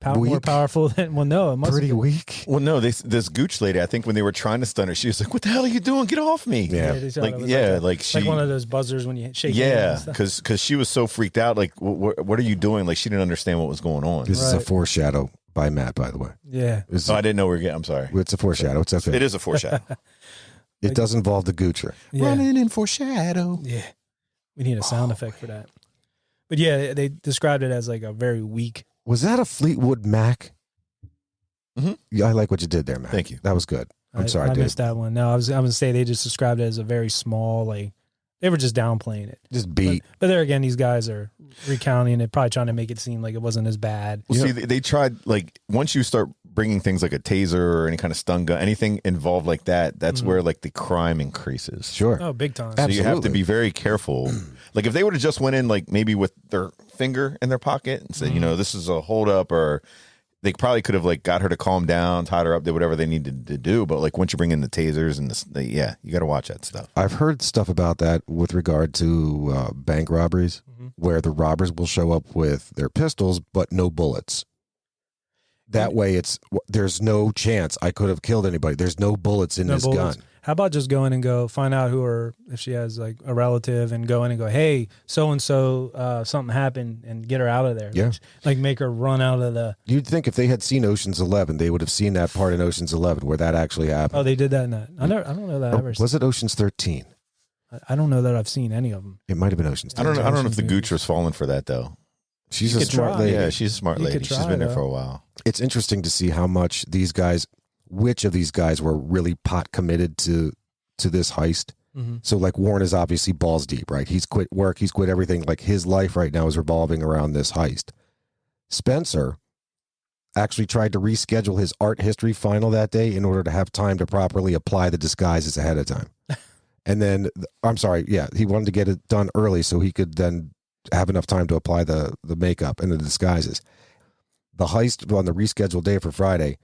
more Weak? powerful than, well, no, it must Pretty have been. weak. Well, no, this gooch lady, I think when they were trying to stun her, she was like, "What the hell are you doing? Get off me!" Yeah. they thought Like, it was yeah, a- like she, like one of those buzzers when you shake yeah, hands and stuff. because she was so freaked out. Like, what are you doing? Like, she didn't understand what was going on. This is a Right. foreshadow by Matt, by the way. Yeah. It's, Oh, I didn't know we were getting. I'm sorry. it's a foreshadow. It's okay. It is a foreshadow. It does involve the goocher. Yeah. in foreshadow. Yeah. We need a sound effect for that. But yeah, they described it as like a very weak. Was that a Fleetwood Mac? Mhm. Yeah, I like what you did there, Matt. Thank you. That was good. I'm sorry, I dude. missed that one. No, I was going to say they just described it as a very small, like, they were just downplaying it. Just beat. But there again, these guys are recounting it, probably trying to make it seem like it wasn't as bad. Well, see, they tried, like, once you start bringing things like a taser or any kind of stun gun, anything involved like that, that's where, like, the crime increases. Sure. Oh, big time. So you have to Absolutely. be very careful. Like, if they would have just went in, like, maybe with their finger in their pocket and said, you know, this is a holdup, or they probably could have, like, got her to calm down, tied her up, did whatever they needed to do. But, like, once you bring in the tasers and yeah, you got to watch that stuff. I've heard stuff about that with regard to bank robberies, where the robbers will show up with their pistols but no bullets. That way, there's no chance I could have killed anybody. There's no bullets in No this bullets. gun. How about just go in and go find out if she has like a relative, and go in and go, hey, so and so, something happened, and get her out of there. Yeah. Like make her run out of the. You'd think if they had seen Ocean's 11, they would have seen that part in Ocean's 11 where that actually happened. Oh, they did that in that. I don't know that I ever. Was it Ocean's 13? I don't know that I've seen any of them. It might have been Ocean's I 13. don't know if the Ocean's gooch was falling for that, though. She's You a could smart try. lady. Yeah, she's a smart You lady. could She's try, been there though. for a while. It's interesting to see how much which of these guys were really pot committed to this heist. Mm-hmm. So like Warren is obviously balls deep, right? He's quit work, he's quit everything. Like his life right now is revolving around this heist. Spencer actually tried to reschedule his art history final that day in order to have time to properly apply the disguises ahead of time. And then, he wanted to get it done early so he could then have enough time to apply the makeup and the disguises. The heist on the rescheduled day for Friday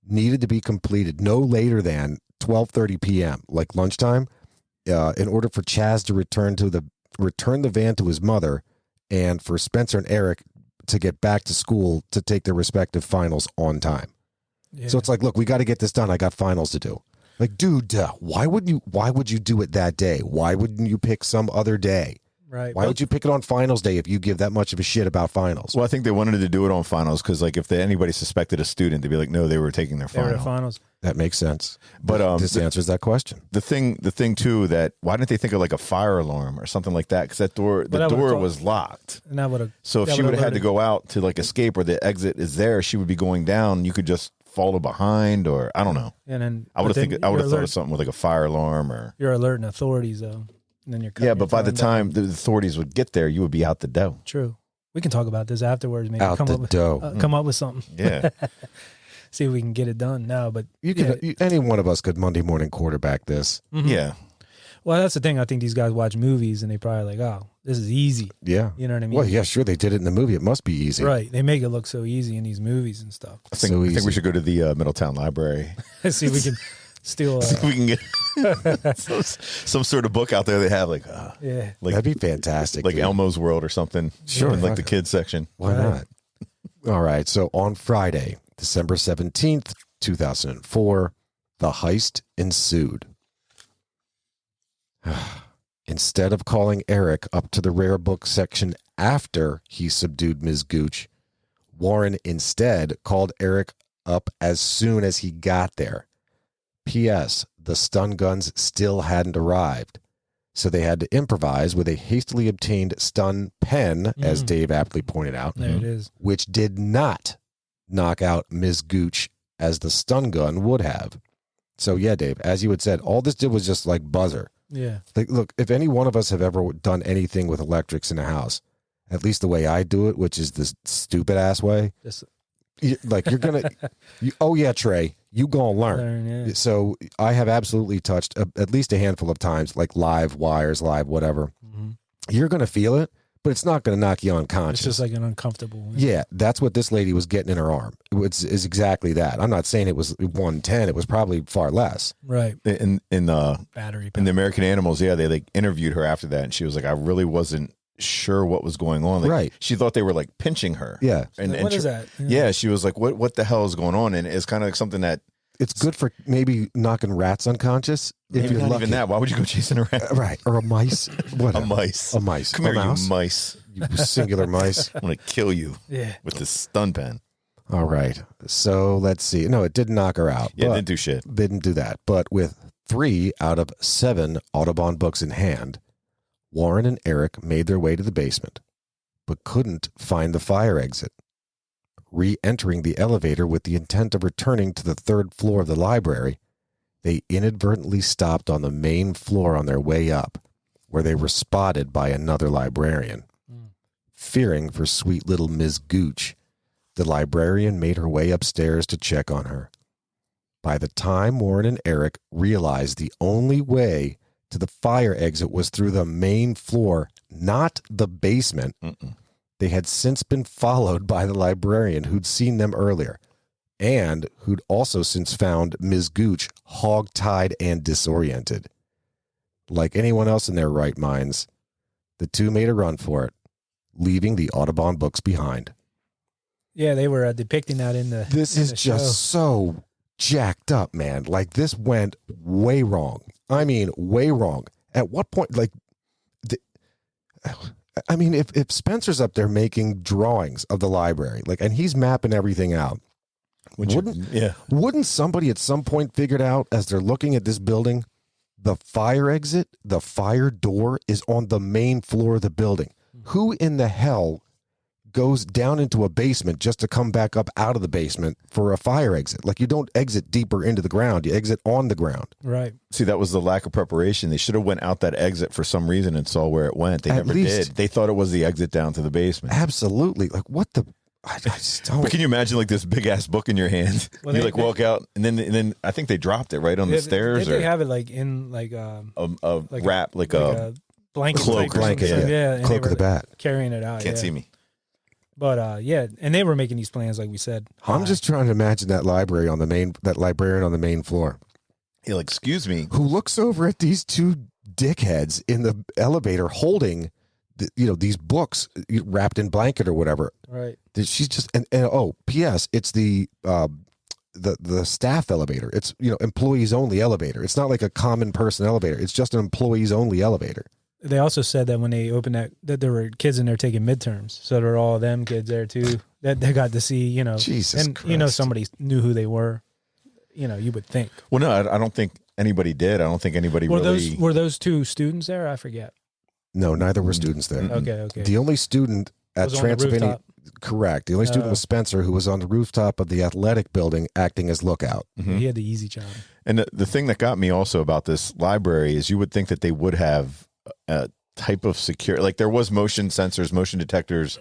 needed to be completed no later than 12:30 p.m., like lunchtime, in order for Chaz to return the van to his mother, and for Spencer and Eric to get back to school to take their respective finals on time. Yeah. So it's like, look, we got to get this done. I got finals to do. Like, dude, why would you do it that day? Why wouldn't you pick some other day? right. Why would you pick it on finals day if you give that much of a shit about finals? Well, I think they wanted to do it on finals because, like, if anybody suspected a student, they'd be like, no, they were taking their They were final. the finals. That makes sense. But This answers that question. the thing too, that why didn't they think of like a fire alarm or something like that? Because the that would've door caught- was locked. And that would have. So if she would have had to go out to like escape, or the exit is there, she would be going down. You could just follow behind, or I don't know. And then I would have but then thought you're of something with like a fire alarm or You're alerting authorities though. And then you're yeah. But by the throwing down. time the authorities would get there, you would be out the door. True. We can talk about this afterwards. Maybe Out the dough. come up with something. Yeah. See if we can get it done now. But You could any one of us could Monday morning quarterback this. Mhm. Yeah. Well, that's the thing. I think these guys watch movies and they probably like, oh, this is easy. Yeah. You know what I mean? Well, yeah, sure. They did it in the movie. It must be easy. Right. They make it look so easy in these movies and stuff. I think So we easy. should go to the Middletown Library. See if we can steal. See if we can get some sort of book out there they have like Yeah. like That'd be fantastic. like dude. Elmo's World or something. Sure. in like the kids section. Why Right. not? All right. So on Friday, December 17th, 2004, the heist ensued. Instead of calling Eric up to the rare book section after he subdued Ms. Gooch, Warren instead called Eric up as soon as he got there. P.S. The stun guns still hadn't arrived, so they had to improvise with a hastily obtained stun pen, as Dave aptly pointed out, There it is. which did not knock out Ms. Gooch as the stun gun would have. So yeah, Dave, as you had said, all this did was just like buzzer. Yeah. Like, look, if any one of us have ever done anything with electrics in a house, at least the way I do it, which is this stupid ass way, Just you're gonna, oh yeah, Trey, you gonna learn. learn, yeah. So I have absolutely touched at least a handful of times, like live wires, live whatever. Mhm. You're gonna feel it, but it's not gonna knock you It's unconscious. just like an uncomfortable. Yeah, that's what this lady was getting in her arm. Is exactly that. I'm not saying it was 110. It was probably far less. Right. In Battery. the American Animals, yeah, they like interviewed her after that, and she was like, I really wasn't sure what was going on. Like, Right. She thought they were like pinching her. Yeah. What is that? Yeah. She was like, what the hell is going on? And it's kind of like something that It's good for maybe knocking rats unconscious. If maybe you're not lucky. even that. Why would you go chasing a rat? Right. Or a mice. What? A mice. A mice. Come A here, mouse? you mice. You singular mice. I'm going to kill you Yeah. with this stun pen. All right. So let's see. No, it didn't knock her out. Yeah, but didn't do shit. didn't do that. But with 3 out of 7 Audubon books in hand, Warren and Eric made their way to the basement, but couldn't find the fire exit. Re-entering the elevator with the intent of returning to the 3rd floor of the library, they inadvertently stopped on the main floor on their way up, where they were spotted by another librarian. Fearing for sweet little Ms. Gooch, the librarian made her way upstairs to check on her. By the time Warren and Eric realized the only way to the fire exit was through the main floor, not the basement, they had since been followed by the librarian who'd seen them earlier, and who'd also since found Ms. Gooch hog-tied and disoriented. Like anyone else in their right minds, the two made a run for it, leaving the Audubon books behind. Yeah, they were depicting that in the. This in is the just show. so jacked up, man. Like, this went way wrong. I mean, way wrong. At what point, like, I mean, if Spencer's up there making drawings of the library, like, and he's mapping everything out, wouldn't somebody at some point figure it out as they're looking at this building? The fire exit, the fire door is on the main floor of the building. Who in the hell goes down into a basement just to come back up out of the basement for a fire exit? Like, you don't exit deeper into the ground. You exit on the ground. Right. See, that was the lack of preparation. They should have went out that exit for some reason and saw where it went. They never did. They thought it was the exit down to the basement. Absolutely. Like, what the... I just don't... But can you imagine like this big ass book in your hand? Well, you like walk out and then I think they dropped it right on the stairs. They have it like in like a like wrap, like a blanket, cloak, type or something. blanket, Yeah, and Cloak they of the were bat. carrying it out. can't see me. But yeah, and they were making these plans, like we said. I'm just trying to imagine that librarian on the main floor. Yeah, like, excuse me. Who looks over at these two dickheads in the elevator holding, these books wrapped in blanket or whatever. Right. She's just and oh, P.S. It's the staff elevator. It's employees only elevator. It's not like a common person elevator. It's just an employees only elevator. They also said that when they opened that there were kids in there taking midterms, so there were all them kids there too. That they got to see, Jesus and Christ. somebody knew who they were. You would think. Well, no, I don't think anybody did. I don't think anybody really. Were those two students there? I forget. No, neither were students there. Okay. The only student at Was on the Transylvania, rooftop. correct. The only student was Spencer, who was on the rooftop of the athletic building acting as lookout. Mhm. He had the easy job. And the thing that got me also about this library is you would think that they would have a type of secure, like there was motion sensors, motion detectors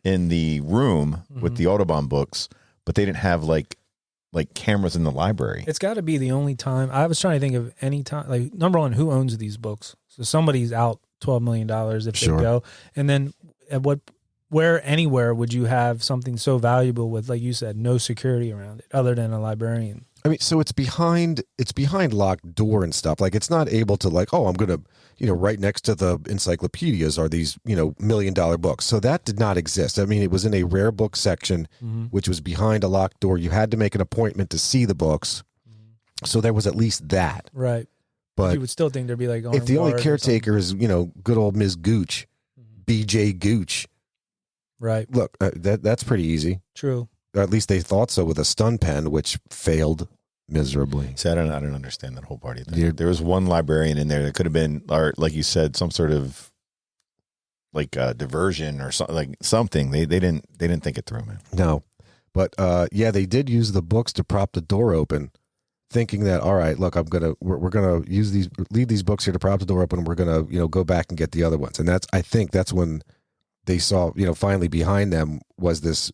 in the room with the Audubon books, but they didn't have like cameras in the library. It's got to be the only time. I was trying to think of any time. Like, number one, who owns these books? So somebody's out $12 million if Sure. they go. And then anywhere would you have something so valuable with, like you said, no security around it other than a librarian? I mean, so it's behind locked door and stuff. Like, it's not able to like, oh, I'm going to, right next to the encyclopedias are these, $1 million books. So that did not exist. I mean, it was in a rare book section, which was behind a locked door. You had to make an appointment to see the books. So there was at least that. Right. But You would still think there'd be like if the only armed guards or caretaker is, good old Ms. Gooch, BJ Gooch, something. Right. look, that's pretty easy. True. Or at least they thought so with a stun pen, which failed miserably. See, I don't understand that whole party thing. Yeah. There was one librarian in there that could have been, or like you said, some sort of like diversion or something. They didn't think it through, man. No, but they did use the books to prop the door open, thinking that, all right, look, we're gonna leave these books here to prop the door open, and we're gonna go back and get the other ones. And I think that's when they saw finally behind them was this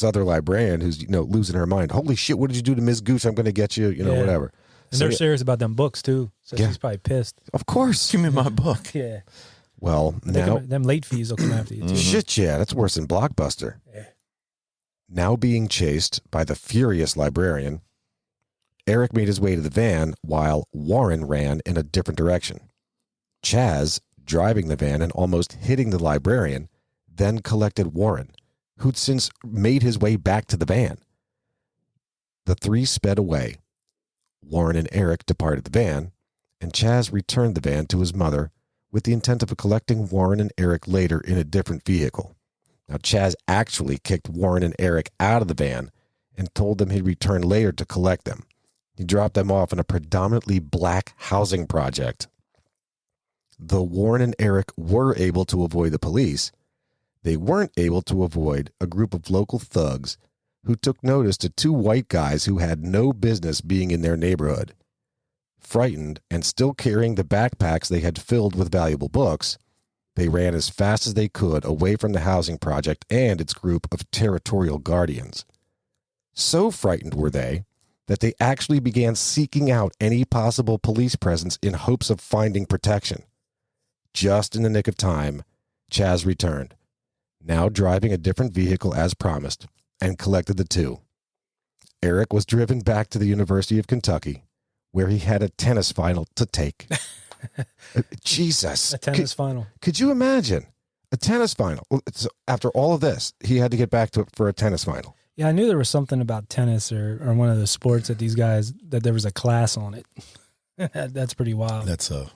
other librarian who's losing her mind. Holy shit! What did you do to Ms. Gooch? I'm gonna get you. Yeah. Whatever. And they're serious about them books too. So Yeah. she's probably pissed. Of course. Give me my book. Yeah. Well, now Them late fees will come after you too. shit, yeah, that's worse than Blockbuster. Yeah. Now being chased by the furious librarian, Eric made his way to the van while Warren ran in a different direction. Chaz driving the van and almost hitting the librarian, then collected Warren, who'd since made his way back to the van. The three sped away. Warren and Eric departed the van, and Chaz returned the van to his mother with the intent of collecting Warren and Eric later in a different vehicle. Now, Chaz actually kicked Warren and Eric out of the van and told them he'd return later to collect them. He dropped them off in a predominantly black housing project. Though Warren and Eric were able to avoid the police, they weren't able to avoid a group of local thugs who took notice to two white guys who had no business being in their neighborhood. Frightened and still carrying the backpacks they had filled with valuable books, they ran as fast as they could away from the housing project and its group of territorial guardians. So frightened were they that they actually began seeking out any possible police presence in hopes of finding protection. Just in the nick of time, Chaz returned, now driving a different vehicle as promised, and collected the two. Eric was driven back to the University of Kentucky, where he had a tennis final to take. Jesus. A tennis final. Could you imagine? A tennis final. So after all of this, he had to get back to it for a tennis final. Yeah, I knew there was something about tennis or one of the sports that these guys, that there was a class on it. That's pretty wild. So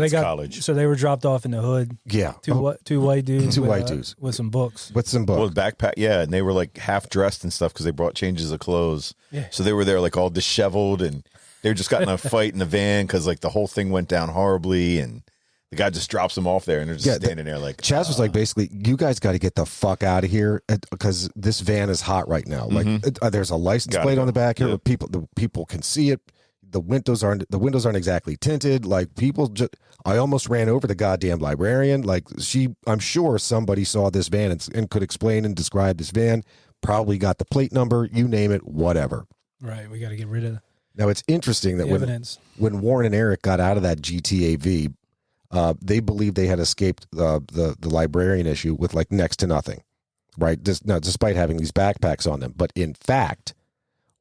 they got college. So they were dropped off in the hood. Yeah. Two white dudes. Two white dudes. With some books. With some books. Well, backpack, yeah, and they were like half dressed and stuff because they brought changes of clothes. Yeah. So they were there like all disheveled, and they just got in a fight in the van because like the whole thing went down horribly, and the guy just drops them off there, and they're just standing there like. Chaz was like, basically, you guys got to get the fuck out of here because this van is hot right now. Like, there's a license plate on the back here. Yep. The people can see it. The windows aren't exactly tinted. Like, people just. I almost ran over the goddamn librarian. Like, I'm sure somebody saw this van and could explain and describe this van. Probably got the plate number. You name it. Whatever. Right. We got to get rid of. Now, it's interesting that when Warren and Eric got out of that GTAV, they believed they had escaped the librarian issue with like next to nothing, right? Despite having these backpacks on them. But in fact,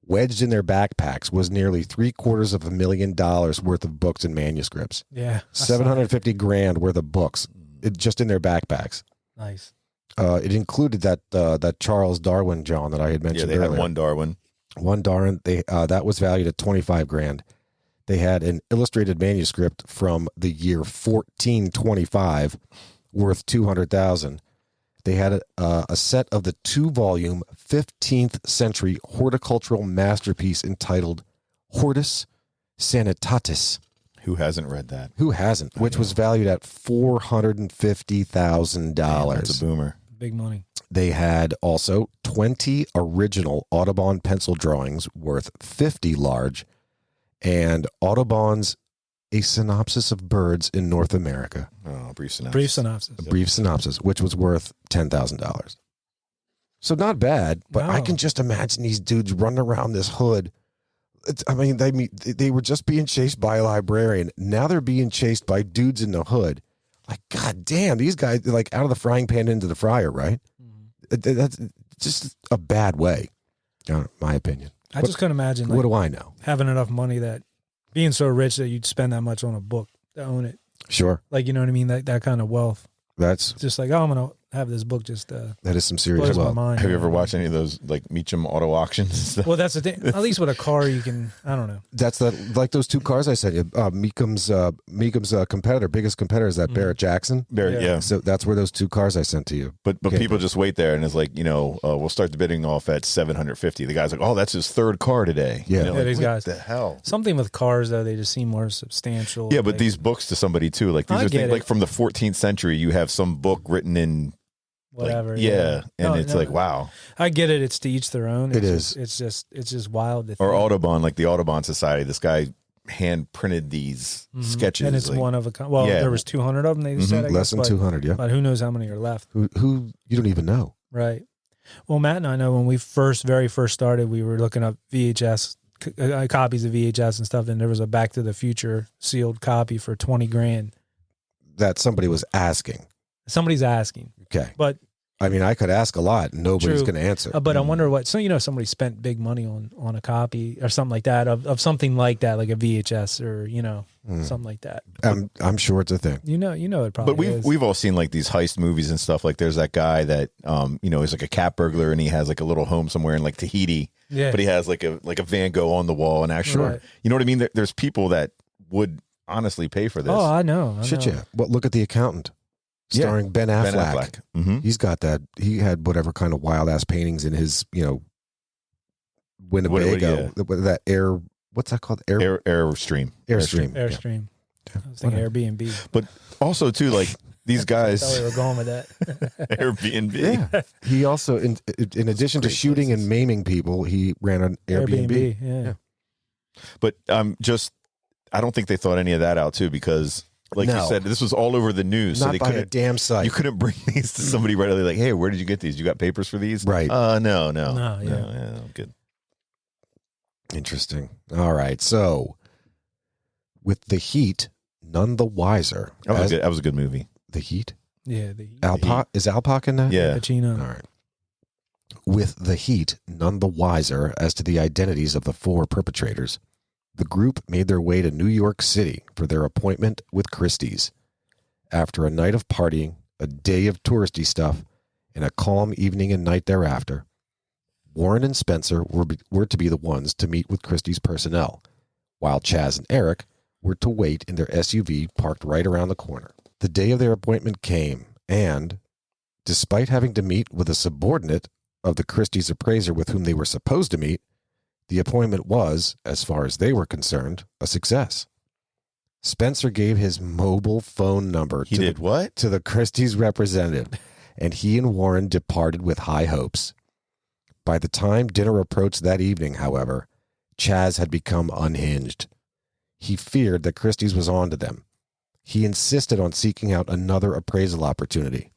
wedged in their backpacks was nearly $750,000 worth of books and manuscripts. Yeah. $750,000 worth of books just in their backpacks. Nice. It included that Charles Darwin John that I had mentioned earlier. Yeah, they had one Darwin. One Darwin. That was valued at $25,000. They had an illustrated manuscript from the year 1425 worth $200,000. They had a set of the 2-volume 15th century horticultural masterpiece entitled Hortus Sanitatis. Who hasn't read that? Who hasn't? Which was valued at $450,000. That's a boomer. Big money. They had also 20 original Audubon pencil drawings worth $50 large, and Audubon's A Synopsis of Birds in North America. Oh, brief synopsis. Brief synopsis. A brief synopsis, which was worth $10,000. So not bad, but No. I can just imagine these dudes running around this hood. They were just being chased by a librarian. Now they're being chased by dudes in the hood. Like, God damn, these guys, they're like out of the frying pan into the fryer, right? That's just a bad way, my opinion. I just couldn't imagine. What do I know? Having enough money that being so rich that you'd spend that much on a book to own it. Sure. Like, you know what I mean? That kind of wealth. That's just like, I'm going to have this book just that is some serious blows my wealth. mind. Have you ever watched any of those like Meacham auto auctions and stuff? Well, that's the thing. At least with a car, you can, I don't know. That's like those two cars I sent you. Meekham's competitor, biggest competitor is that Barrett Jackson. Barrett, yeah. So that's where those two cars I sent to you. But people just wait there and it's like, we'll start the bidding off at $750. The guy's like, oh, that's his third car today. Yeah, like, these guys. What the hell? Something with cars though, they just seem more substantial. Yeah, but these books to somebody too, like these are things like from the 14th century. You have some book written in. Whatever. Like, and it's like, wow. I get it. It's to each their own. It's just wild. Or Audubon, like the Audubon Society. This guy hand printed these sketches, and it's like, one of a kind. Well, there was 200 of them. They said I less guess, than 200. Yeah, but who knows how many are left? Who you don't even know. Right. Well, Matt and I know when we very first started, we were looking up VHS copies of VHS and stuff, and there was a Back to the Future sealed copy for $20,000. That somebody was asking. Somebody's asking. Okay, but. I mean, I could ask a lot. And nobody's going to answer. But I wonder what. So somebody spent big money on a copy or something like that of something like that, like a VHS or something like that. I'm sure it's a thing. You know, it probably. But we've all seen like these heist movies and stuff. Like there's that guy that is like a cat burglar and he has like a little home somewhere in like Tahiti. Yeah. But he has like a Van Gogh on the wall and actually, you know what I mean? There's people that would honestly pay for this. Oh, I know. Yeah. Well, look at The Accountant, starring Ben Affleck. Mm-hmm. He's got that. He had whatever kind of wild ass paintings in his, Winnebago. That air. What's that called? Airstream. Airstream. Airstream. I was thinking Airbnb. But also too, like these guys. I thought we were going with that. Airbnb. Yeah. He also, in addition to shooting and maiming people, he ran an Airbnb. Yeah. But I don't think they thought any of that out too, because like you said, this was all over the news. Not so they by a damn sight. You couldn't bring these to somebody readily. Like, hey, where did you get these? You got papers for these? Right. No. Yeah, good. Interesting. All right. So, with The Heat, none the wiser. That was a good movie. The Heat? Yeah. The Heat. Is Alpac in that? Yeah. Pacino. All right. With The Heat, none the wiser as to the identities of the 4 perpetrators, the group made their way to New York City for their appointment with Christie's. After a night of partying, a day of touristy stuff, and a calm evening and night thereafter, Warren and Spencer were to be the ones to meet with Christie's personnel, while Chaz and Eric were to wait in their SUV parked right around the corner. The day of their appointment came, and, despite having to meet with a subordinate of the Christie's appraiser with whom they were supposed to meet, the appointment was, as far as they were concerned, a success. Spencer gave his mobile phone number to the Christie's representative, and he and Warren departed with high hopes. By the time dinner approached that evening, however, Chaz had become unhinged. He feared that Christie's was on to them. He insisted on seeking out another appraisal opportunity.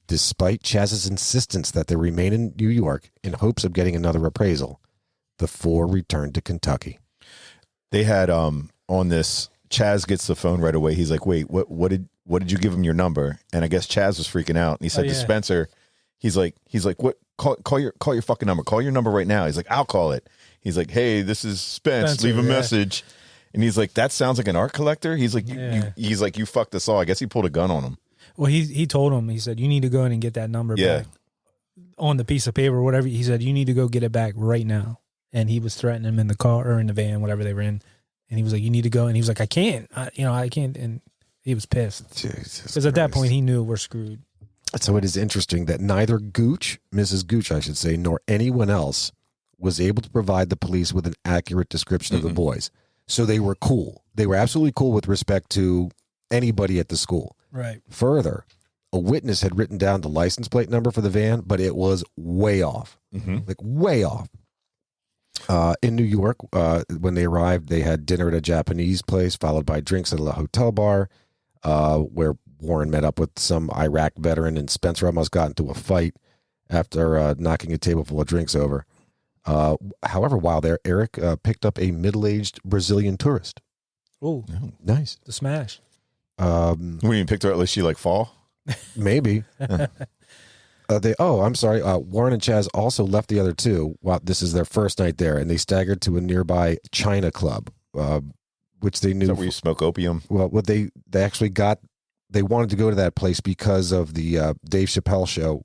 Despite Chaz's insistence that they remain in New York in hopes of getting another appraisal, the 4 returned to Kentucky. They had on this, Chaz gets the phone right away. He's like, wait, what did you give him your number? And I guess Chaz was freaking out. And he said to Spencer, he's like, what? Call your fucking number. Call your number right now. He's like, I'll call it. He's like, hey, this is Spence. Leave a message. And he's like, that sounds like an art collector. He's like, he's like, you fucked us all. I guess he pulled a gun on him. Well, he told him, he said, you need to go in and get that number back on the piece of paper or whatever. He said, you need to go get it back right now. And he was threatening him in the car or in the van, whatever they were in. And he was like, you need to go. And he was like, I can't. I can't. And he was pissed. Because at that point, he knew we're screwed. So it is interesting that neither Mrs. Gooch, I should say, nor anyone else was able to provide the police with an accurate description of the boys. So they were cool. They were absolutely cool with respect to anybody at the school. Right. Further, a witness had written down the license plate number for the van, but it was way off. Like way off. In New York, when they arrived, they had dinner at a Japanese place, followed by drinks at a hotel bar, where Warren met up with some Iraq veteran, and Spencer almost got into a fight after knocking a table full of drinks over. However, while there, Eric picked up a middle-aged Brazilian tourist. Oh, nice. The smash. When you picked her up, did she like fall? Maybe. I'm sorry. Warren and Chaz also left the other 2. Wow, this is their first night there, and they staggered to a nearby China club, which they knew. Is that where you smoke opium? Well, what they actually got, they wanted to go to that place because of the Dave Chappelle show,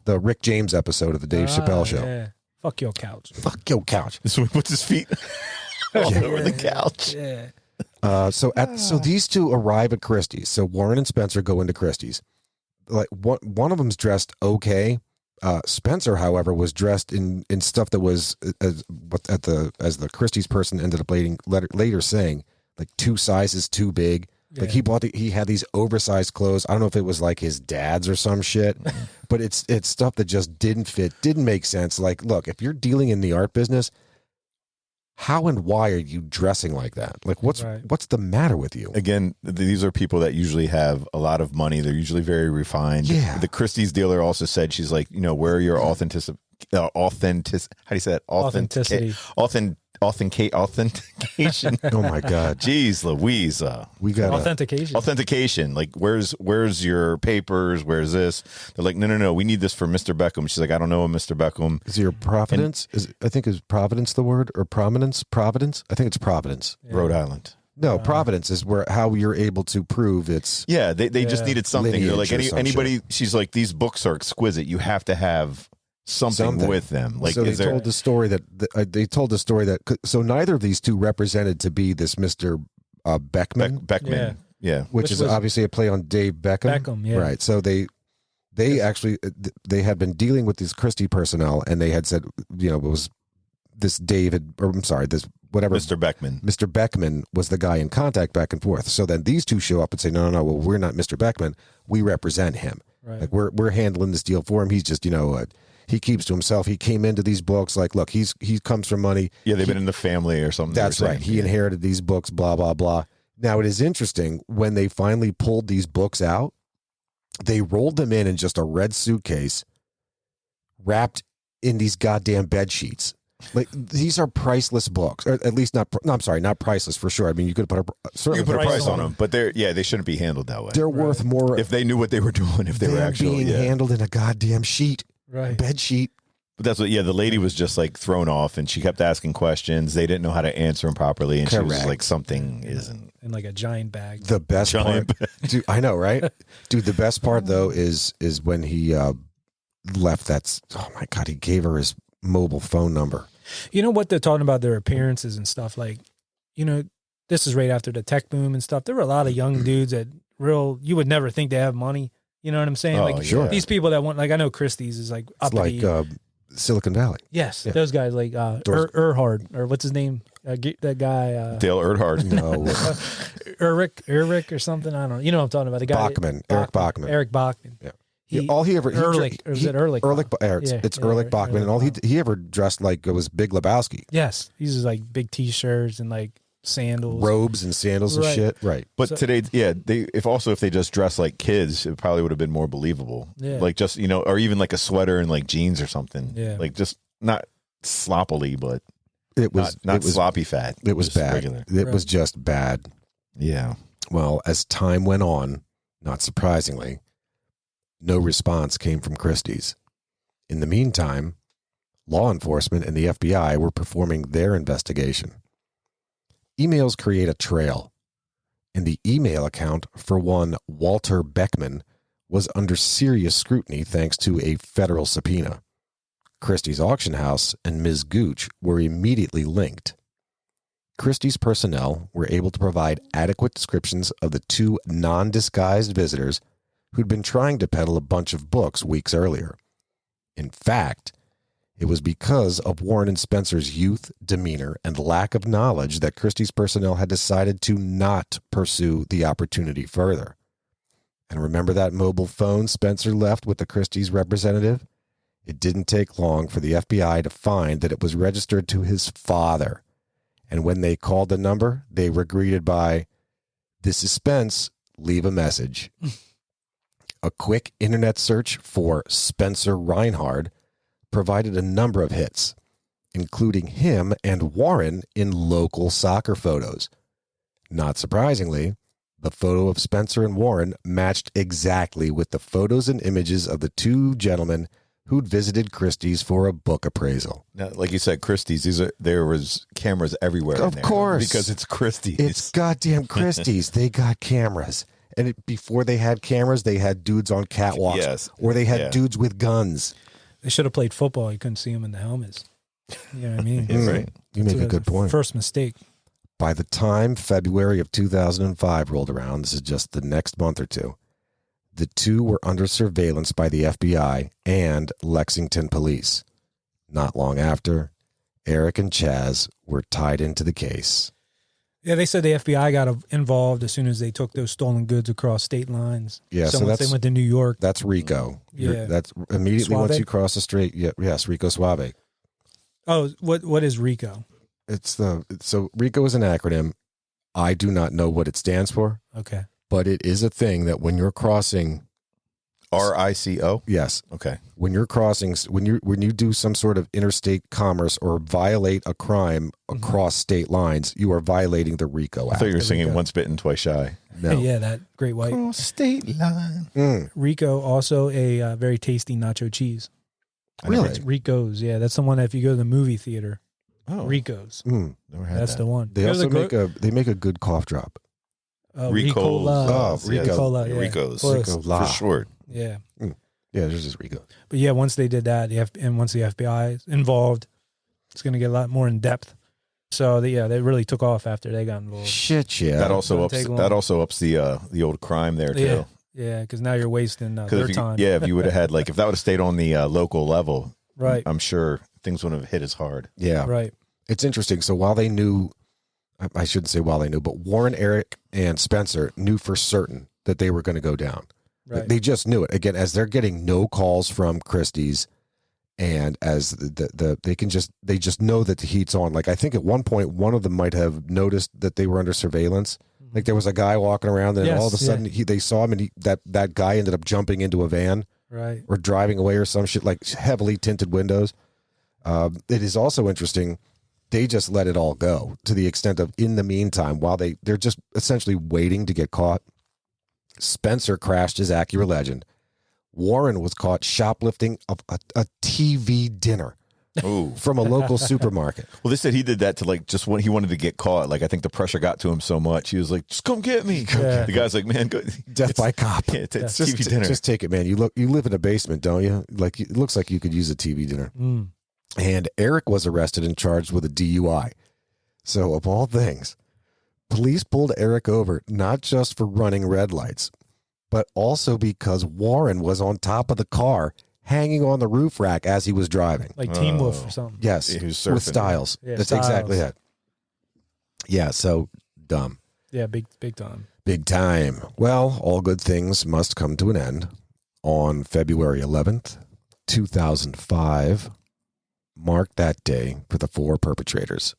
the Rick James episode of the Dave Chappelle show. Yeah. Fuck your couch. Fuck your couch. So he puts his feet all over the couch. Yeah. So these 2 arrive at Christie's. So Warren and Spencer go into Christie's. Like one of them's dressed okay. Spencer, however, was dressed in stuff that was as the Christie's person ended up later saying, like 2 sizes too big. Like he had these oversized clothes. I don't know if it was like his dad's or some shit, but it's stuff that just didn't fit, didn't make sense. Like, look, if you're dealing in the art business, how and why are you dressing like that? Like, what's the matter with you? Again, these are people that usually have a lot of money. They're usually very refined. Yeah. The Christie's dealer also said, she's like, where are your how do you say it? Authenticity. Authentication. Oh my God. Jeez Louise. We got authentication. Like, where's your papers? Where's this? They're like, no. We need this for Mr. Beckham. She's like, I don't know, Mr. Beckham. Is your Providence? Is Providence the word, or Prominence? Providence? I think it's Providence. Yeah. Rhode Island. No, providence is how you're able to prove it's. Yeah, they just needed something. They're like Lineage or some anybody. shit. She's like, these books are exquisite. You have to have something with them. Like, so they told the story that so neither of these two represented to be this Mr. Beckman, Beckman? Yeah. which is obviously a play on Dave Beckham. Beckham, yeah. Right. So they actually they had been dealing with these Christie personnel, and they had said, it was this David, or I'm sorry, this whatever Mr. Beckman. Mr. Beckman was the guy in contact back and forth. So then these two show up and say, no, well, we're not Mr. Beckman. We represent him. Right. Like we're handling this deal for him. He's just, he keeps to himself. He came into these books like, look, he comes from money. Yeah, they've been in the family or something. That's right. He inherited these books, blah, blah, blah. Now, it is interesting when they finally pulled these books out, they rolled them in just a red suitcase wrapped in these goddamn bed sheets. Like, these are priceless books, or at least not priceless for sure. I mean, you could put a price on them, but they shouldn't be handled that way. They're worth more if they knew what they were doing. If they were actually being handled in a goddamn sheet, bed sheet. But that's what. Yeah, the lady was just like thrown off, and she kept asking questions. They didn't know how to answer them properly, and she was like, "Something isn't." In like a giant bag. The best part, dude, I know, right? Dude, the best part though is when he left. Oh my god, he gave her his mobile phone number. You know what they're talking about, their appearances and stuff, like, this is right after the tech boom and stuff. There were a lot of young dudes that you would never think they have money. You know what I'm saying? Like, sure. These people that want, like, I know Christie's is like up like Silicon Valley. Yes, those guys like Erhard, or what's his name? That guy Dale Earnhardt. No, Eric or something. I don't know. You know what I'm talking about? The guy Eric Bachman. Yeah. All he ever Ehrlich, or is it Ehrlich? It's Ehrlich Bachman, and all he ever dressed like was Big Lebowski. Yes, he's just like big T-shirts and like sandals, robes and sandals and shit. Right. But today, if they just dress like kids, it probably would have been more believable. Yeah. Like just or even like a sweater and like jeans or something. Yeah. Like just not sloppily, but it was not sloppy fat. It was bad. Regular. It was just bad. Yeah. Well, as time went on, not surprisingly, no response came from Christie's. In the meantime, law enforcement and the FBI were performing their investigation. Emails create a trail, and the email account for one Walter Beckman was under serious scrutiny thanks to a federal subpoena. Christie's auction house and Ms. Gooch were immediately linked. Christie's personnel were able to provide adequate descriptions of the two non-disguised visitors who'd been trying to peddle a bunch of books weeks earlier. In fact, it was because of Warren and Spencer's youth, demeanor, and lack of knowledge that Christie's personnel had decided to not pursue the opportunity further. And remember that mobile phone Spencer left with the Christie's representative? It didn't take long for the FBI to find that it was registered to his father. And when they called the number, they were greeted by, "This is Spence, leave a message." A quick internet search for Spencer Reinhard provided a number of hits, including him and Warren in local soccer photos. Not surprisingly, the photo of Spencer and Warren matched exactly with the photos and images of the two gentlemen who'd visited Christie's for a book appraisal. Now, like you said, Christie's, there was cameras everywhere. Of course. Because it's Christie's. It's goddamn Christie's. They got cameras. And before they had cameras, they had dudes on catwalks. Yes. Or they had dudes with guns. They should have played football. You couldn't see them in the helmets. You know what I mean? Yeah, right. You make a good point. First mistake. By the time February of 2005 rolled around, this is just the next month or two, the two were under surveillance by the FBI and Lexington police. Not long after, Eric and Chaz were tied into the case. Yeah, they said the FBI got involved as soon as they took those stolen goods across state lines. Yeah, so once they went to New York. That's Rico. Yeah. That's immediately Suave? once you cross the street. Yes, Rico Suave. Oh, what is RICO? So RICO is an acronym. I do not know what it stands for. Okay. But it is a thing that when you're crossing RICO? Yes. Okay. When you're crossing, when you do some sort of interstate commerce or violate a crime across state lines, you are violating the RICO Act. I thought you were singing Once Bitten, Twice Shy. No. Yeah, that Great White. Cross state line. RICO, also a very tasty nacho cheese. Really? It's Rico's. Yeah, that's the one that if you go to the movie theater, Rico's. Never had That's that. the one. They There's also a make a good cough drop. Ricola. Rico's. yeah. Rico's. Close. For short. Yeah. Yeah, there's just Rico. But yeah, once they did that, and once the FBI is involved, it's going to get a lot more in depth. So they really took off after they got involved. Shit, yeah. That also Doesn't ups the old crime there too. Yeah, because now you're wasting their time. If you would have had if that would have stayed on the local level, right? I'm sure things wouldn't have hit as hard. Yeah, right. It's interesting. So while they knew, I shouldn't say while they knew, but Warren, Eric, and Spencer knew for certain that they were going to go down. Right. They just knew it. Again, as they're getting no calls from Christie's, and as they just know that the heat's on. Like I think at one point, one of them might have noticed that they were under surveillance. Like there was a guy walking around, and all of a sudden they saw him, and that guy ended up jumping into a van, right, or driving away or some shit, like heavily tinted windows. It is also interesting. They just let it all go to the extent of, in the meantime, while they're just essentially waiting to get caught, Spencer crashed his Acura Legend. Warren was caught shoplifting a TV dinner from a local supermarket. Well, they said he did that to just when he wanted to get caught. I think the pressure got to him so much. He was like, just come get me. Yeah. The guy's like, man, go. Death by cop. Yeah, it's TV dinner. Just take it, man. You live in a basement, don't you? It looks like you could use a TV dinner. And Eric was arrested and charged with a DUI. So of all things, police pulled Eric over not just for running red lights, but also because Warren was on top of the car, hanging on the roof rack as he was driving. Like Teen Wolf or something. Yes, he was with surfing. Styles. Yeah, That's Styles. exactly it. Yeah, so dumb. Yeah, big time. Big time. Well, all good things must come to an end. On February 11th, 2005, marked that day for the four perpetrators.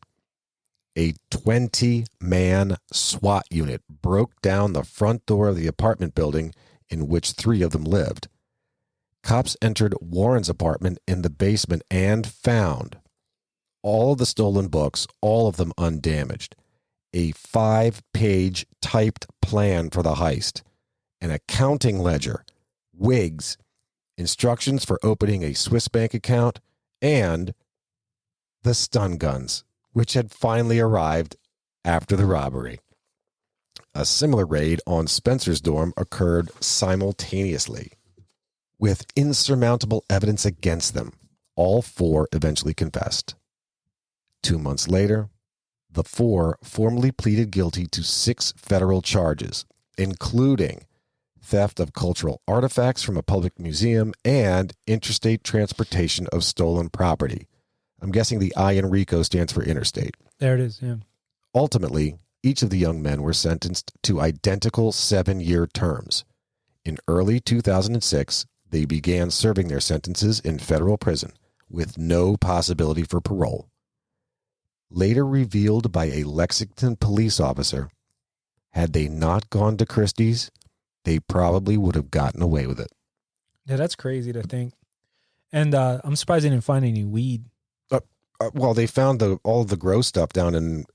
A 20-man SWAT unit broke down the front door of the apartment building in which three of them lived. Cops entered Warren's apartment in the basement and found all of the stolen books, all of them undamaged, a 5-page typed plan for the heist, an accounting ledger, wigs, instructions for opening a Swiss bank account, and the stun guns, which had finally arrived after the robbery. A similar raid on Spencer's dorm occurred simultaneously. With insurmountable evidence against them, all four eventually confessed. 2 months later, the four formally pleaded guilty to 6 federal charges, including theft of cultural artifacts from a public museum and interstate transportation of stolen property. I'm guessing the I in RICO stands for interstate. There it is, yeah. Ultimately, each of the young men were sentenced to identical 7-year terms. In early 2006, they began serving their sentences in federal prison with no possibility for parole. Later revealed by a Lexington police officer, had they not gone to Christie's, they probably would have gotten away with it. Yeah, that's crazy to think. And I'm surprised they didn't find any weed. Well, they found all of the gross stuff down in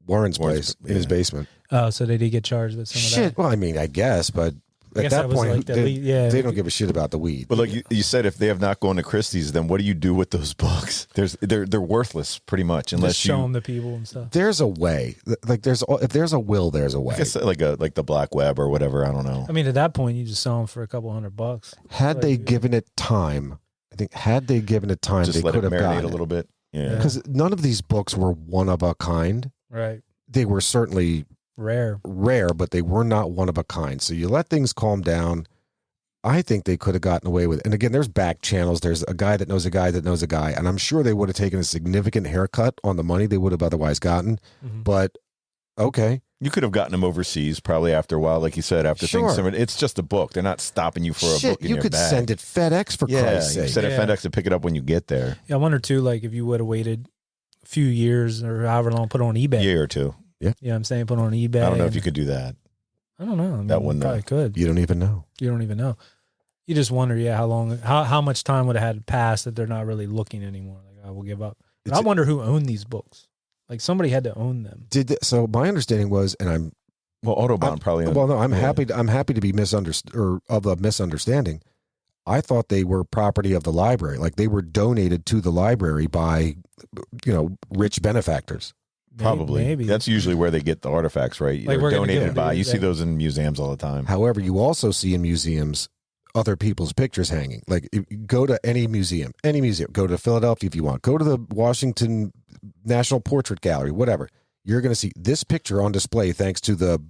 Warren's place, in his basement. Oh, so they did get charged with some of that. Shit, well, I mean, I guess, but I at guess that that was point, like the lead- yeah. they don't give a shit about the weed. But you said, if they have not gone to Christie's, then what do you do with those books? They're worthless pretty much, unless Just show them to people and stuff. There's a way. Like if there's a will, there's a way. I guess like the black web or whatever. I don't know. I mean, at that point, you just sell them for a couple $100. Had they given it time, I think had they given it time, Just they let could it have marinate gotten a little bit. Yeah. Because none of these books were one of a kind. Right. They were certainly Rare, but they were not one of a kind. So you let things calm down. I think they could have gotten away with it. And again, there's back channels. There's a guy that knows a guy that knows a guy. And I'm sure they would have taken a significant haircut on the money they would have otherwise gotten. Mhm. But okay. You could have gotten them overseas probably after a while, like you said, after Sure. things simmered. It's just a book. They're not stopping you for a book in you your could bag. send it FedEx for Christ's you sake. send it Yeah. FedEx to pick it up when you get there. Yeah, I wonder too, like if you would have waited a few years or however long, put it on eBay. Year or two. You know what I'm saying? Put it on eBay. I don't know if and- you could do that. I don't know. I mean, That one, you probably could. You don't even know. You don't even know. You just wonder, how much time would have had passed that they're not really looking anymore. Like, I will give up. But I wonder who owned these books. Like somebody had to own them. So my understanding was, and I'm Well, Autobahn probably. well, no, I'm yeah. happy. I'm happy to be misunderstood or of a misunderstanding. I thought they were property of the library. Like they were donated to the library by, rich benefactors. Probably. Maybe. That's usually where they get the artifacts, right? Like They're we're gonna donated go- by. You see those in museums all the time. However, you also see in museums other people's pictures hanging. Like if you go to any museum, go to Philadelphia if you want, go to the Washington National Portrait Gallery, whatever. You're going to see this picture on display thanks to the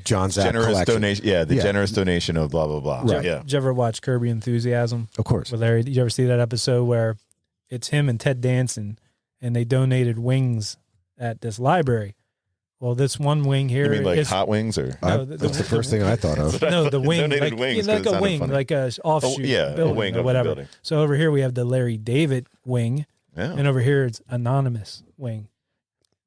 John Zapp Generous collection. donation. Yeah, the generous donation of blah, blah, blah. Right. Yeah. Did you ever watch Curb Your Enthusiasm Of course. with Larry? Did you ever see that episode where it's him and Ted Danson, and they donated wings at this library? Well, this one wing here You mean like is hot wings or? No, That's the first thing I thought of. no, the wing, Donated like, wings, 'cause like it a sounded wing, funny. like a offshoot a building wing or of the whatever. building. So over here we have the Larry David wing, Yeah. and over here it's anonymous wing,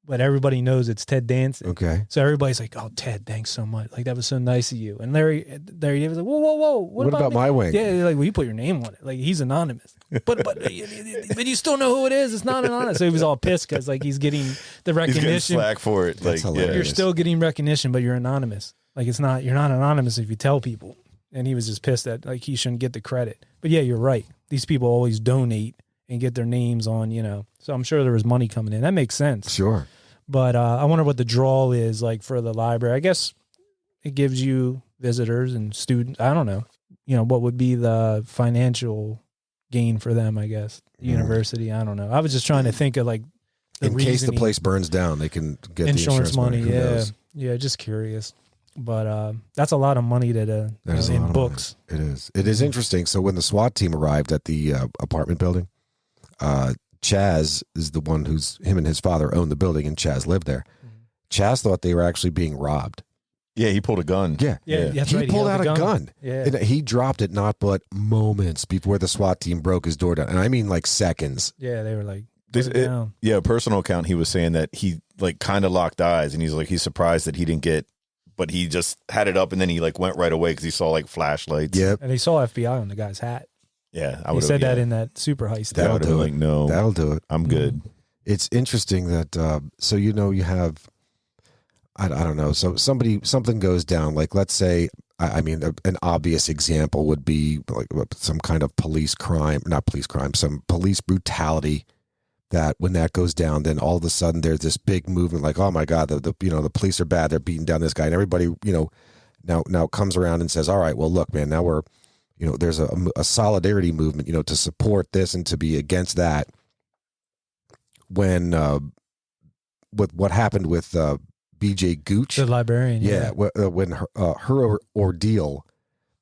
but everybody knows it's Ted Danson. Okay. So everybody's like, "Oh, Ted, thanks so much. Like that was so nice of you." And Larry David was like, "Whoa, What about me?" my wing? Yeah, like, well, you put your name on it. Like he's anonymous, but you still know who it is. It's not anonymous. So he was all pissed because like he's getting the He's recognition. getting slack for it. That's Like, hilarious. You're still getting recognition, but you're anonymous. Like you're not anonymous if you tell people. And he was just pissed that like he shouldn't get the credit. But yeah, you're right. These people always donate and get their names on, So I'm sure there was money coming in. That makes sense. Sure. But I wonder what the draw is like for the library. I guess it gives you visitors and students. I don't know. What would be the financial gain for them, I guess. The university, I don't know. I was just trying to think of like the In case the reasoning. place burns down, they can get insurance the insurance money. Who yeah. knows? Yeah, just curious. But that's a lot of money That is a in lot of books. money. It is. It is interesting. So when the SWAT team arrived at the apartment building, Chaz is the one him and his father owned the building, and Chaz lived there. Chaz thought they were actually being robbed. yeah, he pulled a gun. Yeah. Yeah, that's He right. pulled held out the a gun. Yeah. And he dropped it not but moments before the SWAT team broke his door down. And I mean like seconds. Yeah, they were like, This, put it down. yeah, personal account. He was saying that he like kind of locked eyes, and he's surprised that he didn't get, but he just had it up, and then he like went right away because he saw like flashlights. Yep. And he saw FBI on the guy's hat. Yeah, I He would said that in that super heist. That'll I would have do been it. like, no, That'll do it. I'm good. It's interesting that so you have I don't know, so something goes down, like let's say I mean an obvious example would be like some kind of some police brutality, that when that goes down, then all of a sudden there's this big movement like, oh my god, the police are bad, they're beating down this guy, and everybody now comes around and says, all right, well look man, now we're there's a solidarity movement to support this and to be against that. When with what happened with BJ Gooch, The librarian. yeah, when her ordeal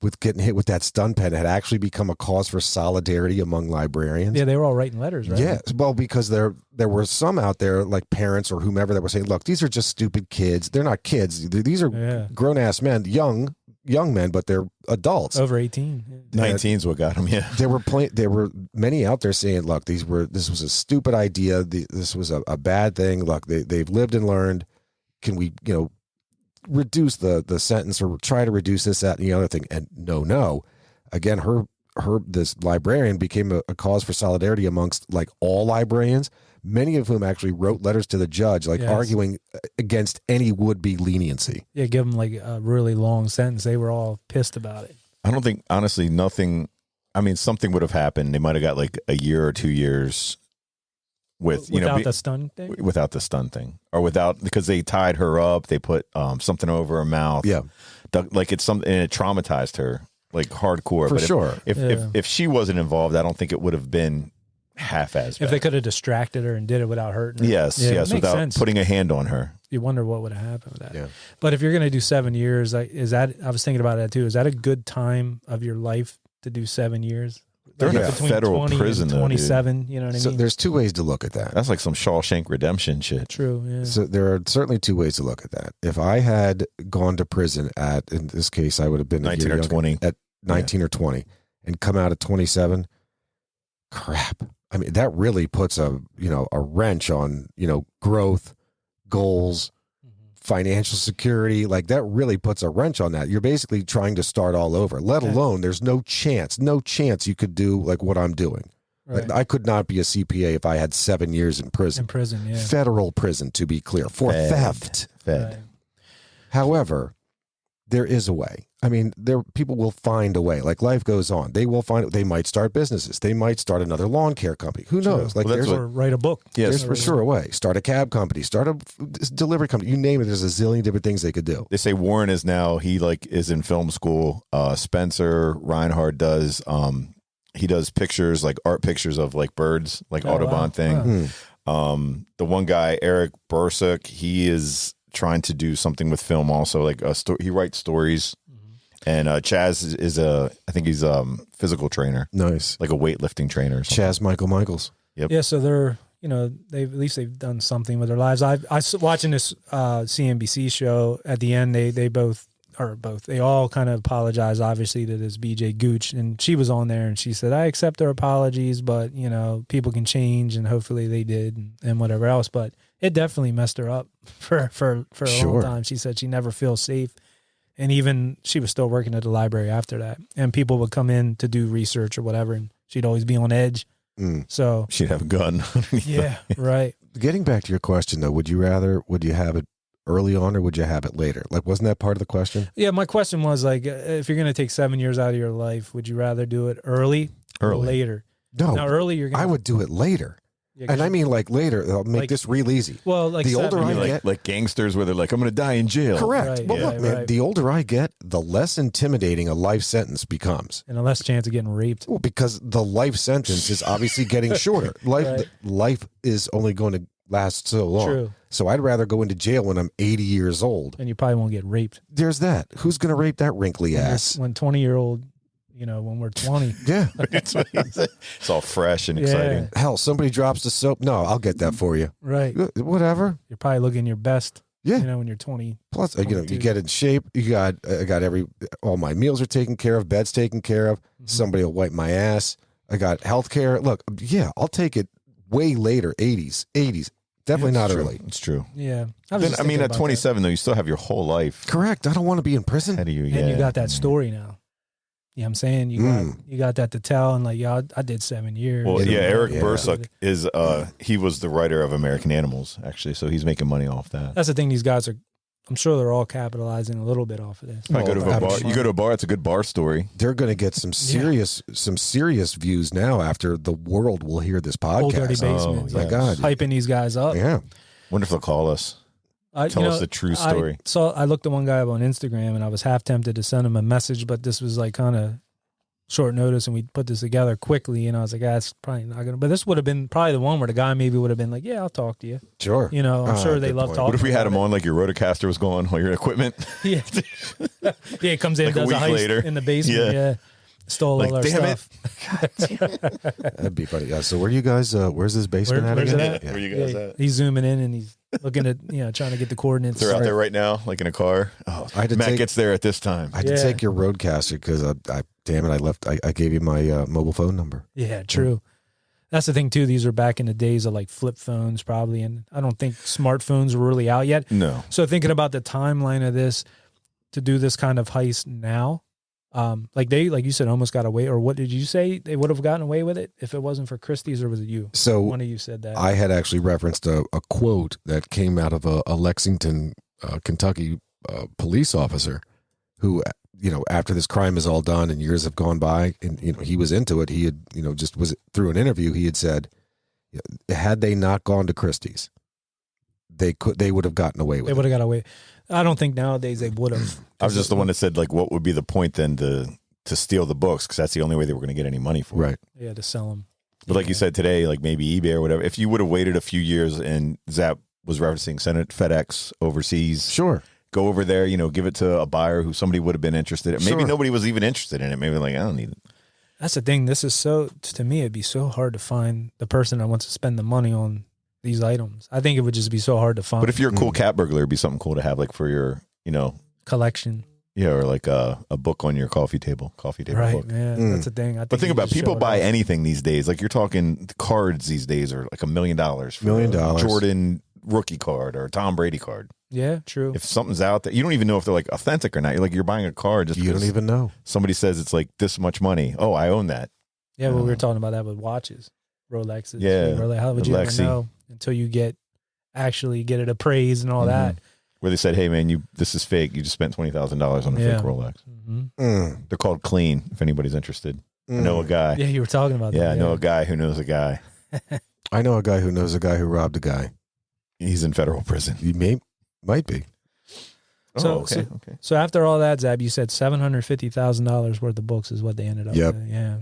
with getting hit with that stun pen had actually become a cause for solidarity among librarians. Yeah, they were all writing letters, right? Yeah, well, because there were some out there, like parents or whomever, that were saying, "Look, these are just stupid kids. They're not kids. These are Yeah. grown ass men, young men, but they're adults." Over 18. Yeah. 19's what got him. Yeah, There were many out there saying, "Look, this was a stupid idea. This was a bad thing. Look, they've lived and learned. Can we, reduce the sentence or try to reduce this, that, and the other thing?" And no. Again, this librarian became a cause for solidarity amongst like all librarians, many of whom actually wrote letters to the judge, like Yes. arguing against any would-be leniency. Yeah, give them like a really long sentence. They were all pissed about it. I don't think honestly nothing. I mean, something would have happened. They might have got like a year or 2 years with Without the stun thing? without the stun thing, or because they tied her up. They put something over her mouth. Yeah, like it's something, and it traumatized her like hardcore. for But sure. If she wasn't involved, I don't think it would have been half as bad. If they could have distracted her and did it without hurting her. Yes, Yeah, it yes, makes without sense. putting a hand on her. You wonder what would have happened with that. Yeah. But if you're going to do 7 years, I was thinking about that too. Is that a good time of your life to do 7 years? They're in Like a between federal 20 prison, and though, dude. 27, you know what I So mean? there's two ways to look at that. That's like some Shawshank Redemption shit. True, yeah. So there are certainly two ways to look at that. If I had gone to prison in this case, I would have been 19 a year or younger, 20. at 19 or 20, and come out at 27. Crap. I mean, that really puts a wrench on, growth, goals, financial security. Like that really puts a wrench on that. You're basically trying to start all over, let alone there's no chance you could do like what I'm doing. Right. Like, I could not be a CPA if I had 7 years in prison. In prison, yeah. Federal prison, to be clear, for theft. Fed. Right. However, there is a way. I mean, people will find a way. Like life goes on. They might start businesses. They might start another lawn care company. Who knows? Like or write a book. Yes. There's for sure a way. Start a cab company. Start a delivery company. You name it. There's a zillion different things they could do. They say Warren is now, he like is in film school. Spencer Reinhardt does, he does pictures, like art pictures of like birds, like Audubon wow. thing. The one guy, Eric Bursick, he is trying to do something with film also, like he writes stories. And Chaz is I think he's a physical trainer. Nice. Like a weightlifting trainer or something. Chaz Michaels. Yep. Yeah, so they're, at least they've done something with their lives. I was watching this CNBC show. At the end, they all kind of apologized, obviously, to this BJ Gooch. And she was on there and she said, I accept their apologies, but, people can change, and hopefully they did, and whatever else. But it definitely messed her up for a long time. She said she never feels safe. And even she was still working at the library after that. And people would come in to do research or whatever, and she'd always be on edge. So she'd have a gun. Yeah, right. Getting back to your question, though, would you have it early on or would you have it later? Like, wasn't that part of the question? Yeah, my question was, like, if you're going to take 7 years out of your life, would you rather do it early or later? No. Now, early, I would do it later. Yeah, and I mean, like, later, I'll make this real easy. Well, like the older I get, like gangsters where they're like, I'm going to die in jail. Correct. Right, Well, look, man, the older I get, the less intimidating a life sentence becomes. And a less chance of getting raped. Well, because the life sentence is obviously getting shorter. Life is only going to last so long. True. So I'd rather go into jail when I'm 80 years old. And you probably won't get raped. There's that. Who's going to rape that wrinkly ass? When 20-year-old, when we're 20. Yeah. It's all fresh and exciting. Hell, somebody drops the soap. No, I'll get that for you. Right. Whatever. You're probably looking your best. Yeah. When you're 20. Plus, you get in shape. I got all my meals are taken care of. Bed's taken care of. Somebody will wipe my ass. I got health care. Look, yeah, I'll take it way later. 80s. Definitely not early. It's true. Yeah. I mean, at 27, though, you still have your whole life. Correct. I don't want to be in prison. Ahead of you, And you got that story now. You know what I'm saying? You got that to tell, and like, I did 7 years. Well, Eric Bursick is he was the writer of American Animals, actually, so he's making money off that. That's the thing. These guys I'm sure they're all capitalizing a little bit off of this. You go to a bar, it's a good bar story. They're going to get some serious views now after the world will hear this podcast. Old Dirty Basement. My God. Hyping these guys up. Yeah. Wonder if they'll call us. Tell us the true story. I looked at one guy up on Instagram, and I was half tempted to send him a message, but this was like kind of short notice, and we put this together quickly, and I was like, that's probably not going to, but this would have been probably the one where the guy maybe would have been like, yeah, I'll talk to you. Sure. I'm sure they love talking. What if we had him on, like your Rotocaster was going, all your equipment? Yeah. It comes in, like does a week heist later. In the basement. Yeah. Stole all our stuff. That'd be funny. So where you guys, where's this basement at where's again? it at? Where you guys at? He's zooming in, and he's looking at, trying to get the coordinates. They're out there right now, like in a car. Oh, Matt gets there at this time. I had to take your Roadcaster because I gave you my mobile phone number. Yeah, true. That's the thing too. These are back in the days of like flip phones probably, and I don't think smartphones were really out yet. No. So thinking about the timeline of this, to do this kind of heist now, like you said, almost got away, or what did you say? They would have gotten away with it if it wasn't for Christie's, or was it you? So one of you said that. I had actually referenced a quote that came out of a Lexington, Kentucky police officer who, after this crime is all done and years have gone by, and he was into it. He had, just was through an interview. He had said, had they not gone to Christie's, they would have gotten away with it. They would have got away. I don't think nowadays they would have. I was just the one that said, like, what would be the point then to steal the books? Because that's the only way they were going to get any money for it. Right. Yeah, to sell them. But like you said today, like maybe eBay or whatever, if you would have waited a few years, and Zap was referencing FedEx overseas. Sure. Go over there, give it to a buyer who somebody would have been interested in. Maybe nobody was even interested in it. Maybe like, I don't need it. That's the thing. This is to me, it'd be so hard to find the person that wants to spend the money on these items. I think it would just be so hard to find. But if you're a cool cat burglar, it'd be something cool to have, like for your, collection. Yeah, or like a book on your coffee table Right, book. Yeah, that's the thing. But think about it, people buy anything these days. Like you're talking cards these days are like $1 million for $1 million. Jordan rookie card or Tom Brady card. Yeah, true. If something's out there, you don't even know if they're like authentic or not. You're buying a card just you don't even know. Somebody says it's like this much money. Oh, I own that. Yeah, well, we were talking about that with watches, Rolexes. Yeah, How would you ever know until you actually get it appraised and all that? where they said, "Hey, man, this is fake. You just spent $20,000 on a fake Rolex." Mm-hmm. They're called clean. If anybody's interested, I know a guy. Yeah, you were talking about that. Yeah, I know a guy who knows a guy. I know a guy who knows a guy who robbed a guy. He's in federal prison. He might be. Okay. So after all that, Zab, you said $750,000 worth of books is what they ended up Yep. with. Yeah.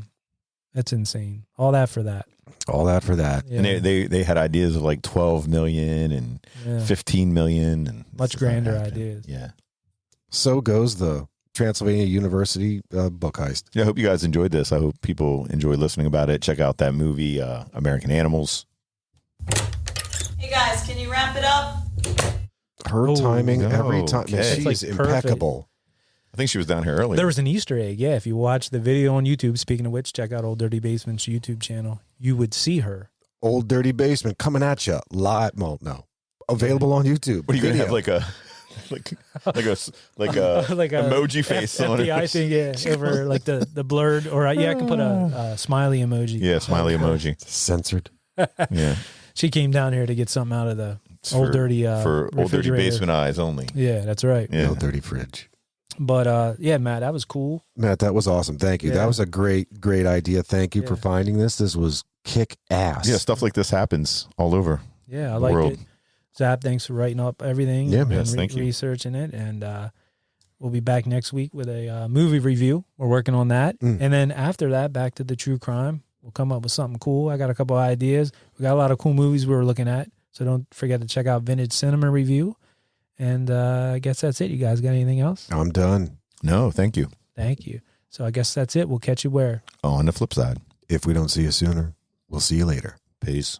That's insane. All that for that. All that for that. Yeah. And they had ideas of like 12 million and Yeah. 15 million and Much this is not grander happening. ideas. Yeah. So goes the Transylvania University book heist. Yeah, I hope you guys enjoyed this. I hope people enjoy listening about it. Check out that movie, American Animals. Hey guys, can you wrap it up? Her Oh, timing no. every time. Okay. She's It's like impeccable. I think she was down here earlier. There was an Easter egg. Yeah. If you watch the video on YouTube, speaking of which, check out Old Dirty Basement's YouTube channel. You would see her. Old Dirty Basement coming at you live. Well, no, available on YouTube. What are you going to have Video. like a Like a emoji face on it? FBI thing, yeah. Over like the blurred, or I can put a smiley emoji. Yeah, smiley emoji. Censored. Yeah. She came down here to get something out of the It's Old for- Dirty for Old Dirty refrigerator. Basement eyes only. Yeah, that's right. Yeah. No dirty fridge. But yeah, Matt, that was cool. Matt, that was awesome. Thank you. Yeah. That was a great idea. Thank you for Yeah. finding this. This was kick ass. Yeah, stuff like this happens all over. Yeah, I The liked world. it. Zap, thanks for writing up everything. Yeah, and man. Yes, thank you. researching it, and we'll be back next week with a movie review. We're working on that, and then after that, back to the true crime. We'll come up with something cool. I got a couple of ideas. We got a lot of cool movies we were looking at, so don't forget to check out Vintage Cinema Review. And I guess that's it. You guys got anything else? I'm done. No, thank you. Thank you. So I guess that's it. We'll catch you where? On the flip side. If we don't see you sooner, we'll see you later. Peace.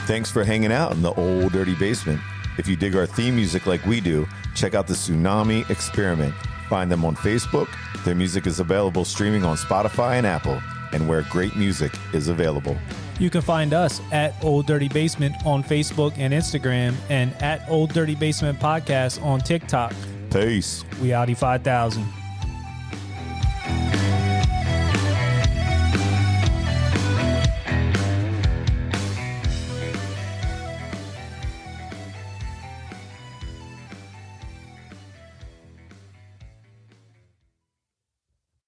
Thanks for hanging out in the Old Dirty Basement. If you dig our theme music like we do, check out the Tsunami Experiment. Find them on Facebook. Their music is available streaming on Spotify and Apple, and where great music is available. You can find us at Old Dirty Basement on Facebook and Instagram, and at Old Dirty Basement Podcast on TikTok. Peace. We Audi 5000.